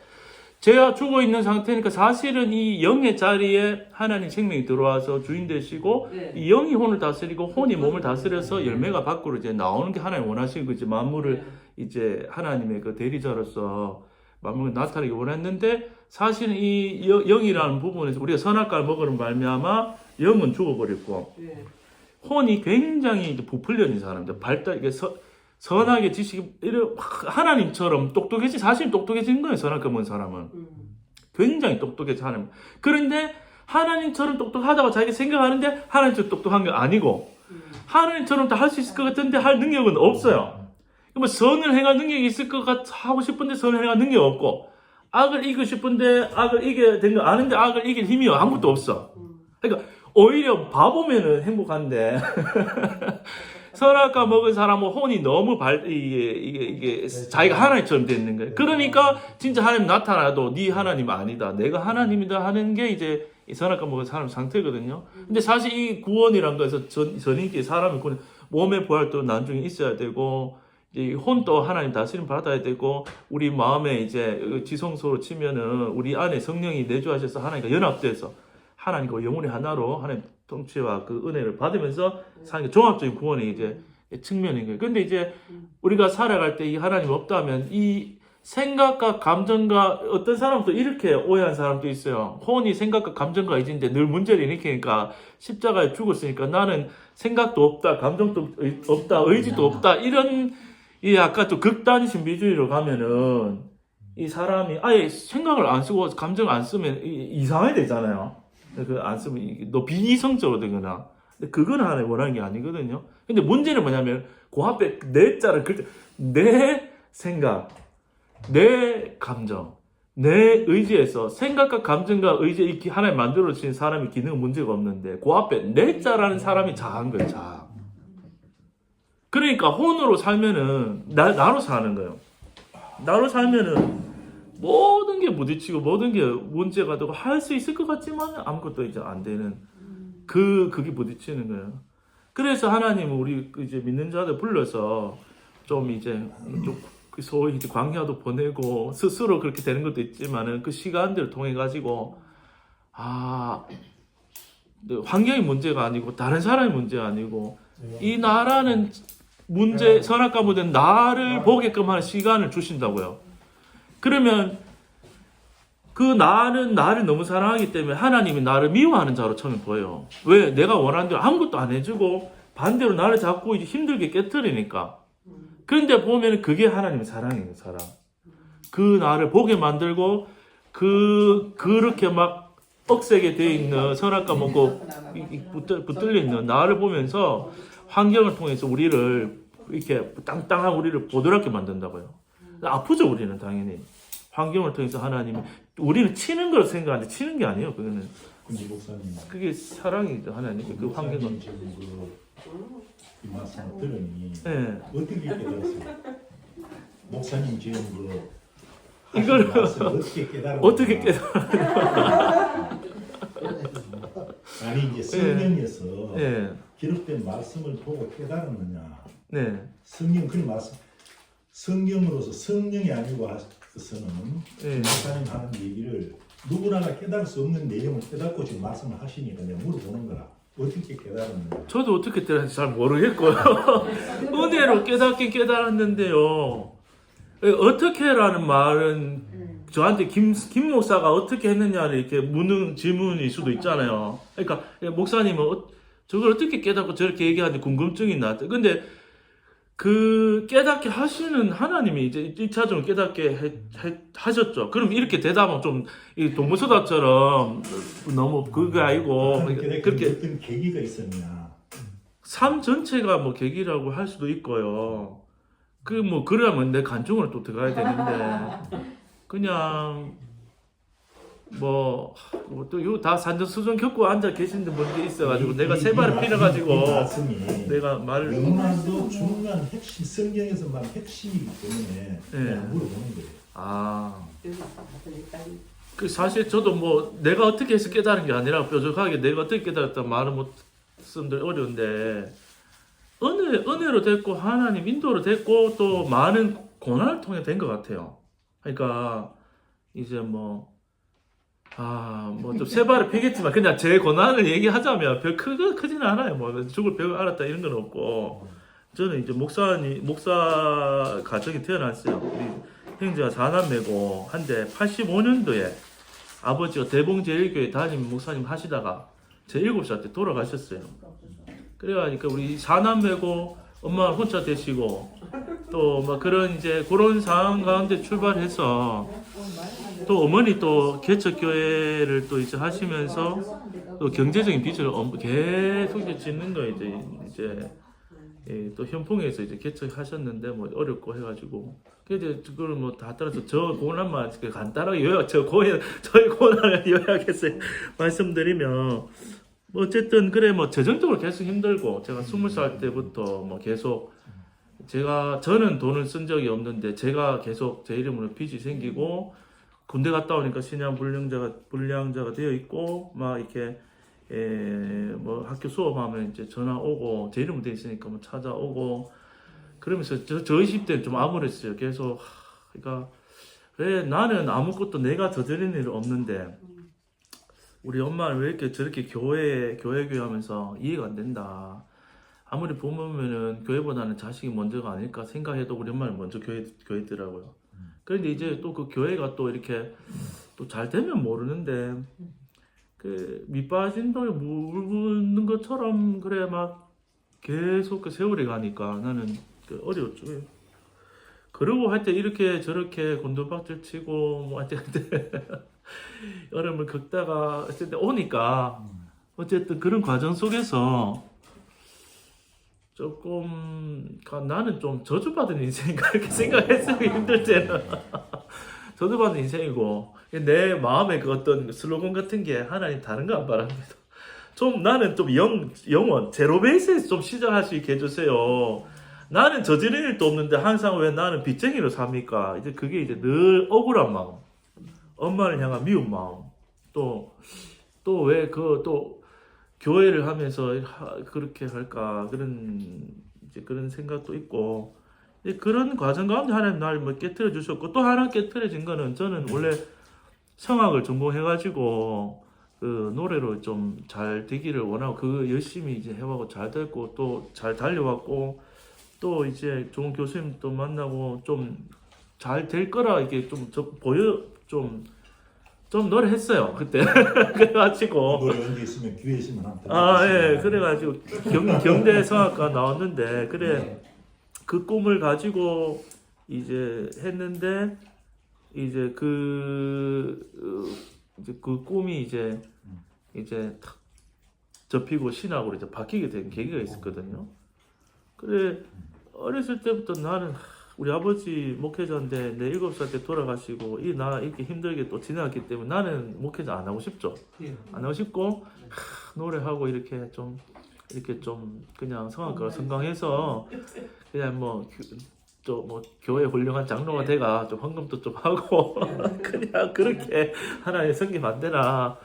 죄와 죽어 있는 상태니까 사실은 이 영의 자리에 하나님 생명이 들어와서 주인 되시고 이 영이 혼을 다스리고 혼이 몸을 다스려서 열매가 밖으로 이제 나오는 게 하나님 원하시는 거지. 만물을 이제 하나님의 그 대리자로서 만물을 나타내기 원했는데 사실은 이 영이라는 부분에서 우리가 선악과를 먹으는 말미암아 영은 죽어버렸고 혼이 굉장히 부풀려 있는 사람들, 이게 선하게 지식이 하나님처럼 똑똑해지, 사실 똑똑해진 거예요. 선악과 먹은 사람은 굉장히 똑똑해진 사람. 그런데 하나님처럼 똑똑하다고 자기가 생각하는데 하나님처럼 똑똑한 게 아니고 하나님처럼 다 할 수 있을 것 같은데 할 능력은 없어요. 뭐 선을 행할 능력이 있을 것 하고 싶은데 선을 행할 능력이 없고 악을 이기고 싶은데 악을 이겨야 되는 거 아는데 악을 이길 힘이 아무것도 없어. 그러니까 오히려 바보면은 행복한데 선악과 먹은 사람은 혼이 너무 이게 자기가 하나님처럼 되는 거예요. 그러니까 진짜 하나님 나타나도 네 하나님 아니다, 내가 하나님이다 하는 게 이제 이 선악과 먹은 사람 상태거든요. 근데 사실 이 구원이란 거에서 전인기 사람의 구원, 몸의 부활도 나중에 있어야 되고, 이 혼도 하나님 다스림 받아야 되고, 우리 마음에 이제 지성소로 치면은 우리 안에 성령이 내주하셔서 하나님과 연합돼서 하나님과 영혼의 하나로 하나님 통치와 그 은혜를 받으면서 사는 게 종합적인 구원의 이제 측면인 거예요. 근데 이제 우리가 살아갈 때 이 하나님 없다면 이 생각과 감정과 어떤 사람은 또 이렇게 오해한 사람도 있어요. 혼이 생각과 감정과 의지인데 늘 문제를 일으키니까 십자가에 죽었으니까 나는 생각도 없다, 감정도 없다, 의지도 없다, 이런 이 약간 좀 극단 신비주의로 가면은 이 사람이 아예 생각을 안 쓰고 감정을 안 쓰면 이상하게 되잖아요. 그 안 쓰면 너 비이성적으로 되거나. 근데 그건 하나님 원하는 게 아니거든요. 근데 문제는 뭐냐면 그 앞에 내 자를 그때 내 생각, 내 감정, 내 의지에서 생각과 감정과 의지에 이렇게 하나님 만들어 주신 사람이 기능은 문제가 없는데 그 앞에 내 자라는 사람이 자한 거예요. 자. 그러니까 혼으로 살면은 나로 사는 거예요. 나로 살면은 모든 게 부딪히고 모든 게 문제가 되고 할 수 있을 것 같지만 아무것도 이제 안 되는 그게 부딪히는 거예요. 그래서 하나님은 우리 이제 믿는 자들 불러서 좀 이제 좀 소위 이제 광야도 보내고 스스로 그렇게 되는 것도 있지만은 그 시간들을 통해 가지고 환경이 문제가 아니고 다른 사람이 문제가 아니고 이 나라는 문제 선악과 문제는 나를 보게끔 하는 시간을 주신다고요. 그러면 그 나는 나를 너무 사랑하기 때문에 하나님이 나를 미워하는 자로 처음에 보여요. 왜? 내가 원하는 대로 아무것도 안 해주고 반대로 나를 자꾸 이제 힘들게 깨뜨리니까. 그런데 보면 그게 하나님의 사랑이에요, 사랑. 그 나를 보게 만들고 그렇게 막 억세게 돼 있는 선악과 먹고 붙들려 있는 나를 보면서 환경을 통해서 우리를 이렇게 땅땅한 우리를 보드랍게 만든다고요. 아프죠, 우리는 당연히. 환경을 통해서 하나님이 우리는 치는 걸 생각하는데 치는 게 아니에요, 그거는. 근데 목사님, 그게 사랑이죠, 하나님. 그 환경은. 목사님 지금 이 말씀을 들으니 네. 어떻게 깨달았어요? 목사님 지금 이거를 어떻게 깨달았어요? 어떻게 깨달아? 아니 이제 성경에서 네. 기록된 말씀을 보고 깨달았느냐? 네. 성경 그 말씀 성경으로서 성령이 아니고 하서는 네. 목사님 하는 얘기를 누구나가 깨달을 수 없는 내용을 깨닫고 지금 말씀을 하시니까 내가 물어보는 거라. 어떻게 깨달았느냐? 저도 어떻게 깨달았는지 잘 모르겠고요. 은혜로 깨닫긴 깨달았는데요. 어떻게라는 말은 저한테 김 목사가 어떻게 했느냐를 이렇게 묻는 질문일 수도 있잖아요. 그러니까 목사님은 저걸 어떻게 깨닫고 저렇게 얘기하는데 궁금증이 나왔대. 근데 그 깨닫게 하시는 하나님이 이제 1차적으로 깨닫게 하셨죠. 그럼 이렇게 대답하면 좀 동문서답처럼 너무 그게 아니고 그렇게 어떤 계기가 있었냐? 삶 전체가 뭐 계기라고 할 수도 있고요. 그 뭐 그러면 내 간증을 또 들어가야 되는데 그냥 뭐 또 요 다 산전수전 겪고 앉아 계신 분들이 있어가지고 내가 세 발을 빌어가지고 내가 말을 너무나도 중요한 핵심 성경에서 말한 핵심이기 때문에 그냥 물어보는 거예요. 그 사실 저도 뭐 내가 어떻게 해서 깨달은 게 아니라 뾰족하게 내가 어떻게 깨달았다 말은 못 쓰면 어려운데 은혜로 됐고 하나님 인도로 됐고 또 많은 고난을 통해 된 것 같아요. 그러니까 이제 뭐 좀 세 발을 피겠지만 그냥 제 고난을 얘기하자면 별 크지는 않아요. 뭐 죽을 벽을 알았다 이런 건 없고 저는 이제 목사 가정이 태어났어요. 우리 형제가 4남매고 한데 85년도에 아버지가 대봉제일교회 담임 목사님 하시다가 제 7살 때 돌아가셨어요. 그래가지고 우리 4남매고 엄마가 혼자 되시고 또 막 그런 상황 가운데 출발해서 또 어머니 또 개척교회를 또 이제 하시면서 또 경제적인 빚을 계속 이제 짓는 거 이제 또 현풍에서 이제 개척하셨는데 뭐 어렵고 해가지고 이제 그걸 뭐 다 따라서 저 고난만 간단하게 저희 고난을 요약해서 말씀드리면 뭐 어쨌든 그래 뭐 재정적으로 계속 힘들고 제가 20살 때부터 뭐 계속 저는 돈을 쓴 적이 없는데 제가 계속 제 이름으로 빚이 생기고 군대 갔다 오니까 신양 불량자가 되어 있고 막 이렇게 뭐 학교 수업하면 이제 전화 오고 제 이름으로 되어 있으니까 뭐 찾아오고 그러면서 저 20대는 좀 암울했어요. 계속 그러니까 왜 나는 아무것도 내가 저지른 일 없는데 우리 엄마는 왜 이렇게 저렇게 교회 하면서 이해가 안 된다. 아무리 보면은 교회보다는 자식이 먼저가 아닐까 생각해도 우리 엄마는 먼저 교회더라고요. 그런데 이제 또 그 교회가 또 이렇게 또 잘 되면 모르는데 그 밑빠진 돌에 물 붓는 것처럼 그래 막 계속 그 세월이 가니까 나는 그 어려웠죠. 그러고 할 때 이렇게 저렇게 곤두박질 치고 뭐 할 때 여름을 겪다가 어쨌든 오니까 어쨌든 그런 과정 속에서 조금 나는 좀 저주받은 인생인가 이렇게 생각했어요. 힘들 때는 저주받은 인생이고 내 마음의 그 어떤 슬로건 같은 게 하나님 다른 거 안 바랍니다. 좀 나는 좀 영원 제로 베이스에서 좀 시작할 수 있게 해주세요. 나는 저지른 일도 없는데 항상 왜 나는 빚쟁이로 삽니까? 이제 그게 이제 늘 억울한 마음, 엄마를 향한 미운 마음, 또 왜 또 교회를 하면서 그렇게 할까 그런 생각도 있고 그런 과정 가운데 하나님 날 뭐 깨트려 주셨고 또 하나 깨트려진 거는 저는 원래 성악을 전공해가지고 그 노래로 좀 잘 되기를 원하고 그 열심히 이제 해와고 잘 됐고 또 잘 달려왔고 또 이제 좋은 교수님도 만나고 좀 잘 될 거라 이게 좀 노래했어요 그때. 그래가지고 노래 언제 있으면 기회 있으면 한번 예 그래가지고 경대 성악과 나왔는데 그래 그 꿈을 가지고 이제 했는데 이제 그 꿈이 이제 탁 접히고 신학으로 이제 바뀌게 된 계기가 있었거든요. 그래 어렸을 때부터 나는 우리 아버지 목회자인데 내 7살 때 돌아가시고 나 이렇게 힘들게 또 지나갔기 때문에 나는 목회자 안 하고 싶죠. 안 하고 싶고 노래하고 이렇게 좀 그냥 성악가로 성강해서 그냥 뭐 교회 훌륭한 장로가 돼가 좀 헌금도 좀 하고 그냥 그렇게 하나님 섬기 만드나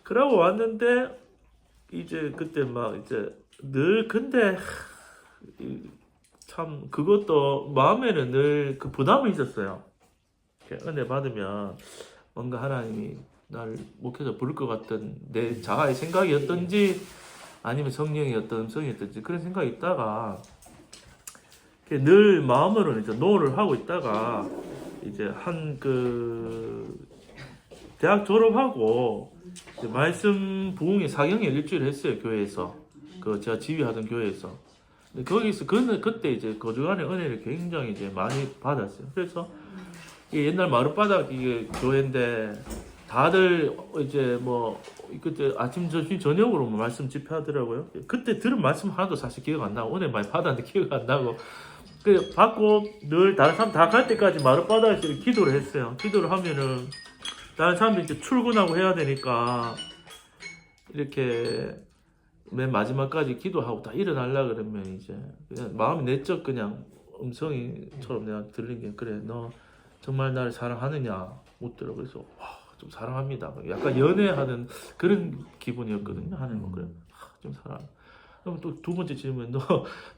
그러고 왔는데 이제 그때 막 이제 늘 근데 참 그것도 마음에는 늘 그 부담이 있었어요. 은혜 받으면 뭔가 하나님이 나를 목회자 부를 것 같던 내 자아의 생각이었던지 아니면 성령의 어떤 음성이었던지 그런 생각이 있다가 늘 마음으로는 이제 노를 하고 있다가 이제 대학 졸업하고 이제 말씀 부흥회 4경일 일주일 했어요. 교회에서 제가 지휘하던 교회에서. 거기서 그때 이제 거주간의 은혜를 굉장히 이제 많이 받았어요. 그래서 이게 옛날 마룻바닥 이게 교회인데 다들 이제 뭐 그때 아침 점심 저녁으로 뭐 말씀 집회하더라고요. 그때 들은 말씀 하나도 사실 기억 안 나고 은혜 많이 받았는데 기억 안 나고 그 받고 늘 다른 사람 다 갈 때까지 마룻바닥에서 기도를 했어요. 기도를 하면은 다른 사람들이 이제 출근하고 해야 되니까 이렇게 맨 마지막까지 기도하고 다 일어나려 그러면 이제 그냥 마음이 내적 그냥 음성이처럼 내가 들린 게 그래 너 정말 나를 사랑하느냐 묻더라고. 그래서 좀 사랑합니다. 약간 연애하는 그런 기분이었거든요. 하는 거 그래 좀 사랑. 그럼 또 두 번째 질문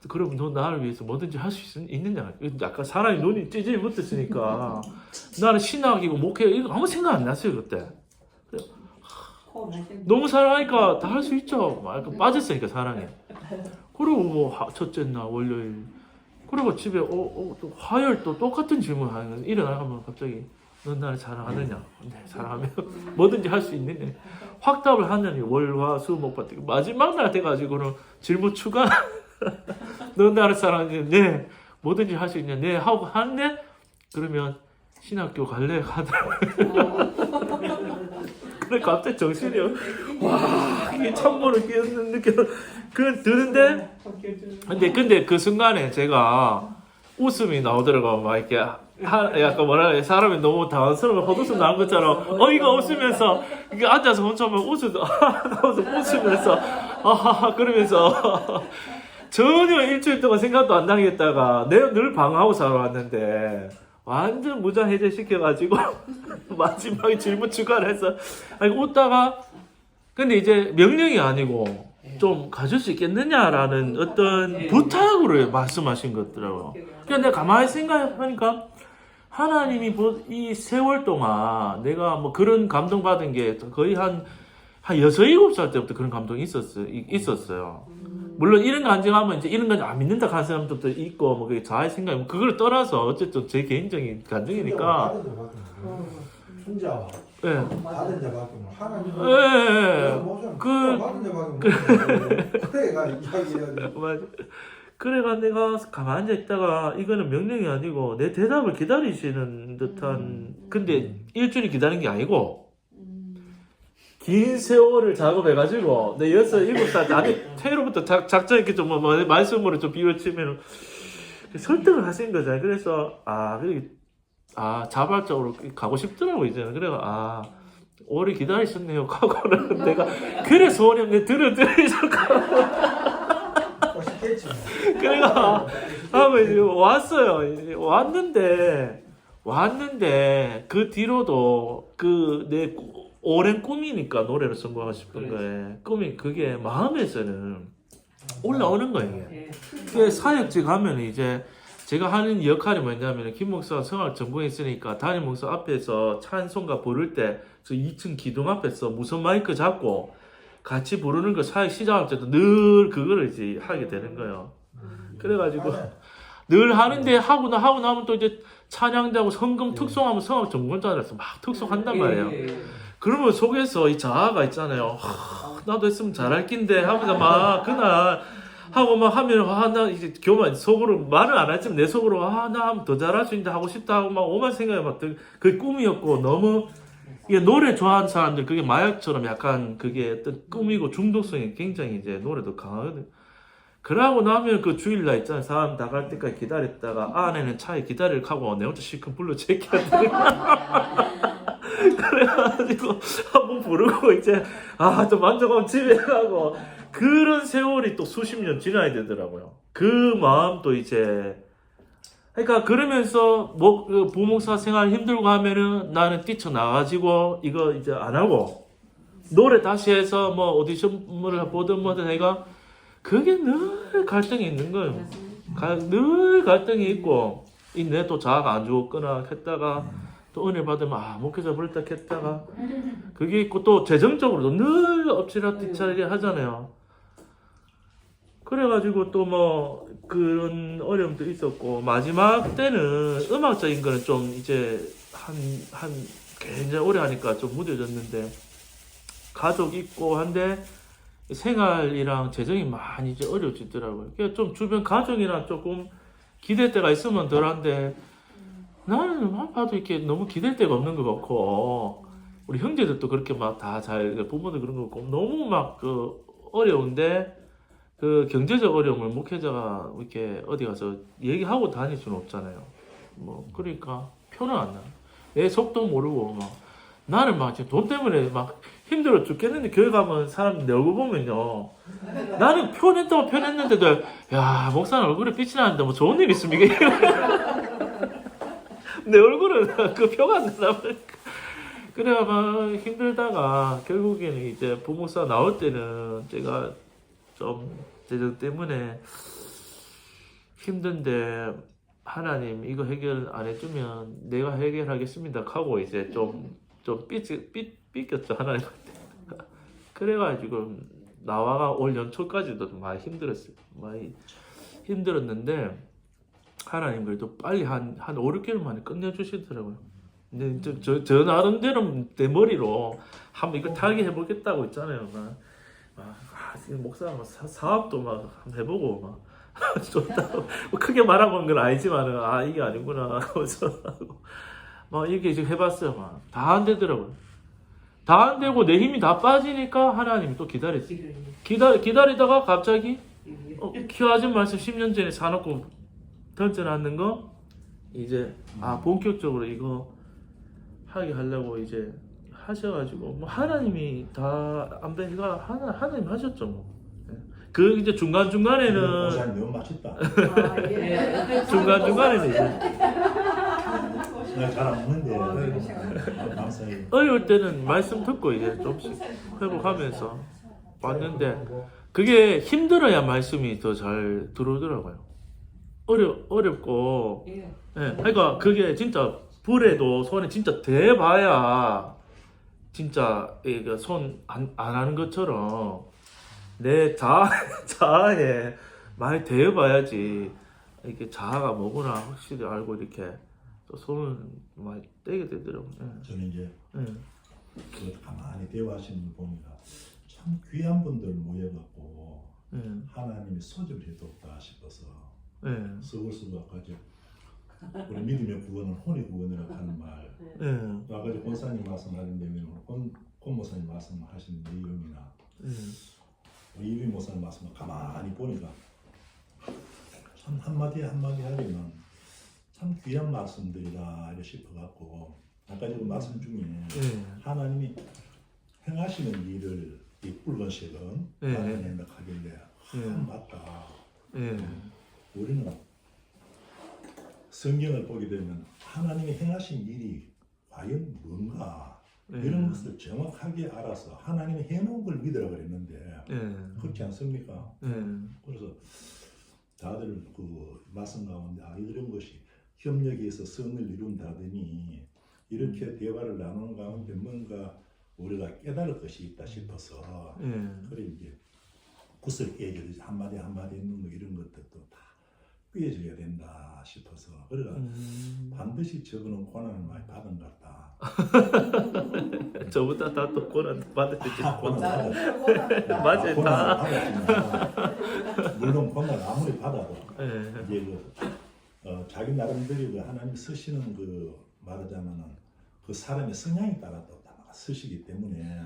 그럼 너 나를 위해서 뭐든지 할 수 있느냐? 약간 사람이 눈이 찌질이 붙었으니까 나는 신학이고 목회 이거 아무 생각 안 났어요 그때. 너무 사랑하니까 다 할 수 있죠. 약간 빠졌으니까 사랑에. 그리고 뭐 첫째 날 월요일 그리고 집에 또 화요일 또 똑같은 질문 하는 일어나면 갑자기 넌 나를 사랑하느냐? 네 사랑하면 뭐든지 할 수 있느냐? 확답을 하느니 월화수목밭 마지막 날 돼가지고는 질문 추가 넌 나를 사랑하느냐? 네 뭐든지 할 수 있냐? 네 하고 하는데 그러면 신학교 갈래? 하더라고요. 그래 갑자기 정신이 와 이게 참모를 끼었는 느낌 드는데 근데 그 순간에 제가 웃음이 나오더라고요. 막 이렇게 약간 뭐라 해 사람이 너무 당황스러워 헛웃음 나온 것처럼 어이가 없으면서 이게 앉아서 혼자만 웃으면서 그러면서 전혀 일주일 동안 생각도 안 나겠다가 내가 늘 방어하고 살아왔는데 완전 무장 해제 시켜가지고 마지막에 질문 추가를 해서 아니 웃다가 근데 이제 명령이 아니고 좀 가질 수 있겠느냐라는 어떤 부탁으로 말씀하신 것더라고요. 그러니까 내가 가만히 생각해보니까 하나님이 이 세월 동안 내가 뭐 그런 감동받은 게 거의 한 6, 7살 때부터 그런 감동이 있었어요. 물론 이런 거 안정하면 이제 이런 건 안 믿는다 하는 사람들도 있고 뭐 그게 자의 생각이 뭐 그걸 떠나서 어쨌든 제 개인적인 감정이니까 혼자 예. 받은 자밖에 뭐 하나님 받은 자밖에 그래가 이야기해야 돼. 맞아. 그래가 내가 가만히 앉아 있다가 이거는 명령이 아니고 내 대답을 기다리시는 듯한 근데 일주일이 기다린 게 아니고 긴 세월을 작업해가지고 내 6, 7살 아니 태로부터 작전 이렇게 좀 뭐 말씀으로 좀 비워치면 설득을 하신 거잖아요. 그래서 자발적으로 가고 싶더라고 이제는. 그래가 오래 기다리셨네요. 하고는 내가 그래 소원이 없네 들으셔서 쉽겠지. 그래가 하고 이제 왔어요. 왔는데 그 뒤로도 그 내 오랜 꿈이니까 노래를 성공하고 싶은 거에 꿈이 그게 마음에서는 올라오는 거예요. 그 사역지 가면 이제 제가 하는 역할이 뭐냐면 김 목사가 성악 전공했으니까 담임 목사 앞에서 찬송가 부를 때 저 2층 기둥 앞에서 무선 마이크 잡고 같이 부르는 거 사역 시작할 때도 늘 그거를 이제 하게 되는 거예요. 그래가지고 늘 하는데 하고 나면 또 이제 찬양대하고 성금 특송하면 성악 전공자라서 막 특송한단 말이에요. 그러면 속에서 이 자아가 있잖아요. 나도 했으면 잘할 낀데 하면서 막 그날 하고 막 하면 나 이제 교만 속으로 말을 안 했지만 내 속으로 나 하면 더 잘할 수 있는데 하고 싶다 하고 막 오만 생각이 막 그 꿈이었고 너무 이게 노래 좋아하는 사람들 그게 마약처럼 약간 그게 어떤 꿈이고 중독성이 굉장히 이제 노래도 강하거든. 그러고 나면 그 주일날 있잖아요. 사람 다 갈 때까지 기다렸다가 아내는 차에 기다리려고 하고 내 혼자 실컷 불러 제끼하더니 그래가지고 한번 부르고 이제 좀 만족하면 집에 가고 그런 세월이 또 수십 년 지나야 되더라고요. 그 마음도 이제 그러니까 그러면서 부목사 생활 힘들고 하면은 나는 뛰쳐나가지고 이거 이제 안 하고 노래 다시 해서 뭐 오디션을 보든 뭐든 내가 그게 늘 갈등이 있는 거예요. 늘 갈등이 있고 내 또 자아가 안 좋거나 했다가 또 은혜 받으면 목회자 부르다 했다가 그게 있고 또 재정적으로도 늘 엎치락뒤치락 하잖아요. 그래가지고 또 뭐 그런 어려움도 있었고 마지막 때는 음악적인 거는 좀 이제 한 굉장히 오래 하니까 좀 무뎌졌는데 가족 있고 한데 생활이랑 재정이 많이 이제 어려워지더라고요. 그러니까 좀 주변 가족이랑 조금 기댈 때가 있으면 덜한데 나는 봐도 이렇게 너무 기댈 데가 없는 것 같고 우리 형제들도 그렇게 막 다 잘 부모들 그런 거 없고 너무 막 그 어려운데 그 경제적 어려움을 목회자가 이렇게 어디 가서 얘기하고 다닐 수는 없잖아요. 뭐 그러니까 표는 안 나. 내 속도 모르고 막 나는 막 지금 돈 때문에 막 힘들어 죽겠는데 교회 가면 사람 내 얼굴 보면요. 나는 표냈다고 표냈는데도 야 목사는 얼굴에 빛이 나는데 뭐 좋은 일 있습니까? 내 얼굴은 그 표가 안 나다 보니까 그래가 막 힘들다가 결국에는 이제 부목사 나올 때는 제가 좀 재정 때문에 힘든데 하나님 이거 해결 안 해주면 내가 해결하겠습니다 하고 이제 좀 삐꼈죠 하나님한테. 그래가지고 나와가 올 연초까지도 많이 힘들었어요. 많이 힘들었는데 하나님 그래도 빨리 한 5, 6개월 만에 끝내주시더라고요. 근데 저 나름대로 내 머리로 한번 이거 타게 해보겠다고 있잖아요. 목사가 막 사업도 막 한번 해보고 막 좋다고 뭐 크게 말하고는 건 아니지만은 이게 아니구나 하고서 막 이렇게 지금 해봤어요. 막 다 안 되더라고요. 다 안 되고 내 힘이 다 빠지니까 하나님이 또 기다렸어요. 기다리다가 갑자기 키워진 말씀 10년 전에 사놓고 던져놨는 거 이제 본격적으로 이거 하게 하려고 이제 하셔가지고 뭐 하나님이 다 안배가 하나님 하셨죠 뭐. 그 이제 중간 중간에는 고사님 너무 맛있다. 중간 중간에는 이제 나 잘 안 먹는데 감사해요. 어려울 때는 말씀 듣고 이제 좀씩 회복하면서 왔는데 그게 힘들어야 말씀이 더 잘 들어오더라고요. 어렵고 예. 그러니까 그게 진짜 불에도 손에 진짜 대봐야 진짜 손 안 하는 것처럼 내 자아에 많이 대봐야지 이렇게 자아가 뭐구나 확실히 알고 이렇게 또 손을 많이 떼게 되더라고요. 저는 이제 예. 그 가만히 대화하시는 분 보니까 참 귀한 분들 모여갖고 하나님이 소집을 해뒀다 싶어서 서울서구까지 우리 믿음의 구원은 혼의 구원이라고 하는 말 아까 권사님 말씀하신 내용이나 권 목사님 말씀하신 내용이나 이비 목사님 말씀을 가만히 보니까 참 한마디 한마디 하려면 참 귀한 말씀들이다 이렇게 싶어갖고 아까 그 말씀 중에 하나님이 행하시는 일을 이 붉은색은 하나님 하길래 맞다. 우리는 성경을 보게 되면 하나님이 행하신 일이 과연 뭔가 이런 것을 정확하게 알아서 하나님이 해놓은 걸 믿으라 그랬는데 그렇지 않습니까? 그래서 다들 그 말씀 가운데 이런 것이 협력에서 성을 이룬다더니 이렇게 대화를 나누는 가운데 뭔가 우리가 깨달을 것이 있다 싶어서 그래 이제 구슬깨기 한마디 한마디 있는 거 이런 것들도 다 꿰줘야 된다 싶어서 그러니까 반드시 저거는 고난을 많이 받은 것 같다. 저보다 다 또 고난 받았지. 고난 맞아요, 다. 물론 고난 아무리 받아도 이제 자기 나름대로 그 하나님 쓰시는 그 말하자면은 그 사람의 성향에 따라 또 다 쓰시기 때문에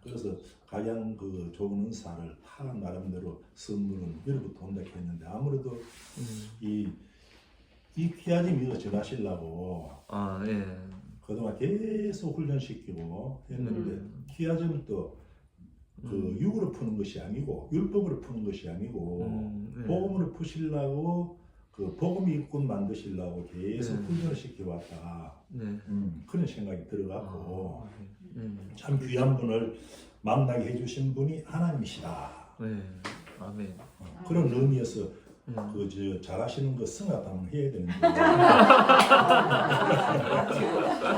그래서 가장 그 좋은 은사를 다 나름대로 선물은 여러분부터 온다 했는데 아무래도 이 귀하짐 이거 전하시려고 그동안 계속 훈련시키고 했는데 귀하짐을 또 그 육으로 푸는 것이 아니고 율법으로 푸는 것이 아니고 복음으로 푸시려고 그 복음 일꾼 만드시려고 계속 훈련을 시켜왔다. 그런 생각이 들어가고 참 귀한 분을 만나게 해주신 분이 하나님이시다. 아멘. 그런 의미에서 그 잘하시는 거 성악 한번 해야 되는데.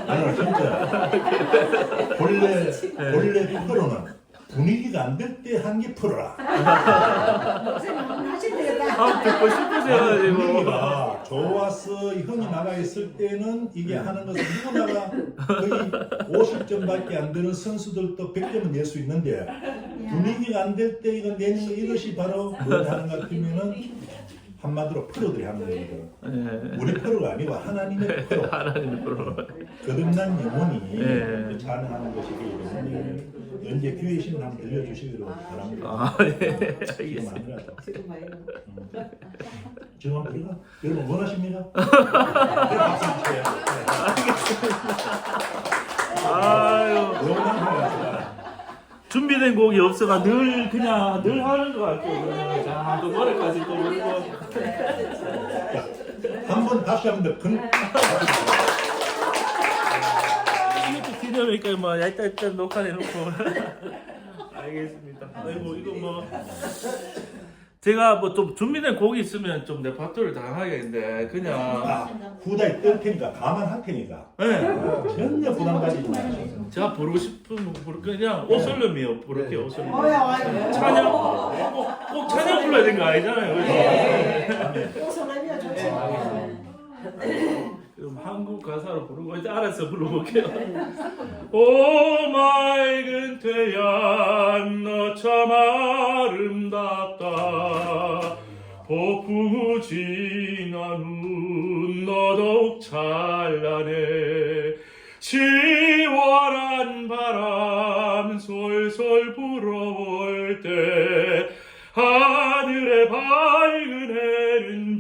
나는 진짜 본래 프로는 분위기가 안 될 때 한 개 풀어라. 듣고 싶으셔가지고. 분위기가 좋아서 형이 나가 있을 때는 이게 하는 것은 누구나가 거의 50점밖에 안 되는 선수들도 100점은 낼 수 있는데 분위기가 안 될 때 이거 내는 거 이것이 바로 뭘 하는 것 같으면은 한마디로 프로들이 하는 거거든. 우리 프로가 아니고 하나님의 프로. 하나님의 프로. 거듭난 영혼이 찬양하는 것이기 때문에 언제 기회 있으면 한번 들려주시기로 바랍니다. 지금 아니라도. 지금 한번 들어가? 여러분 원하십니까? 박수 쳐요. 아유. 준비된 곡이 없어가 늘 하는 것 같고 자, 또 노래까지 또 부르고 한번 다시 한번 더 이것도 기념이니까 뭐 일단 녹화해놓고 알겠습니다. 아이고 이거 뭐 제가 뭐 좀 준비된 곡이 있으면 좀 내 박도를 당하겠는데 그냥 후다에 뜰 테니까 가만할 테니까 전혀 부담 가지지 마시고 제가 부르고 싶으면 그냥 오솔름이요 부를게 오솔름 찬양 꼭 찬양 불러야 되는 거 아니잖아요. 오솔름이야 좋지. 그럼 한국 가사로 부르고 이제 알아서 불러볼게요. 오 맑은 태양 너 참 아름답다. 폭풍우 지나는 너 더욱 찬란해. 시원한 바람 솔솔 불어올 때 하늘의 밝은 해는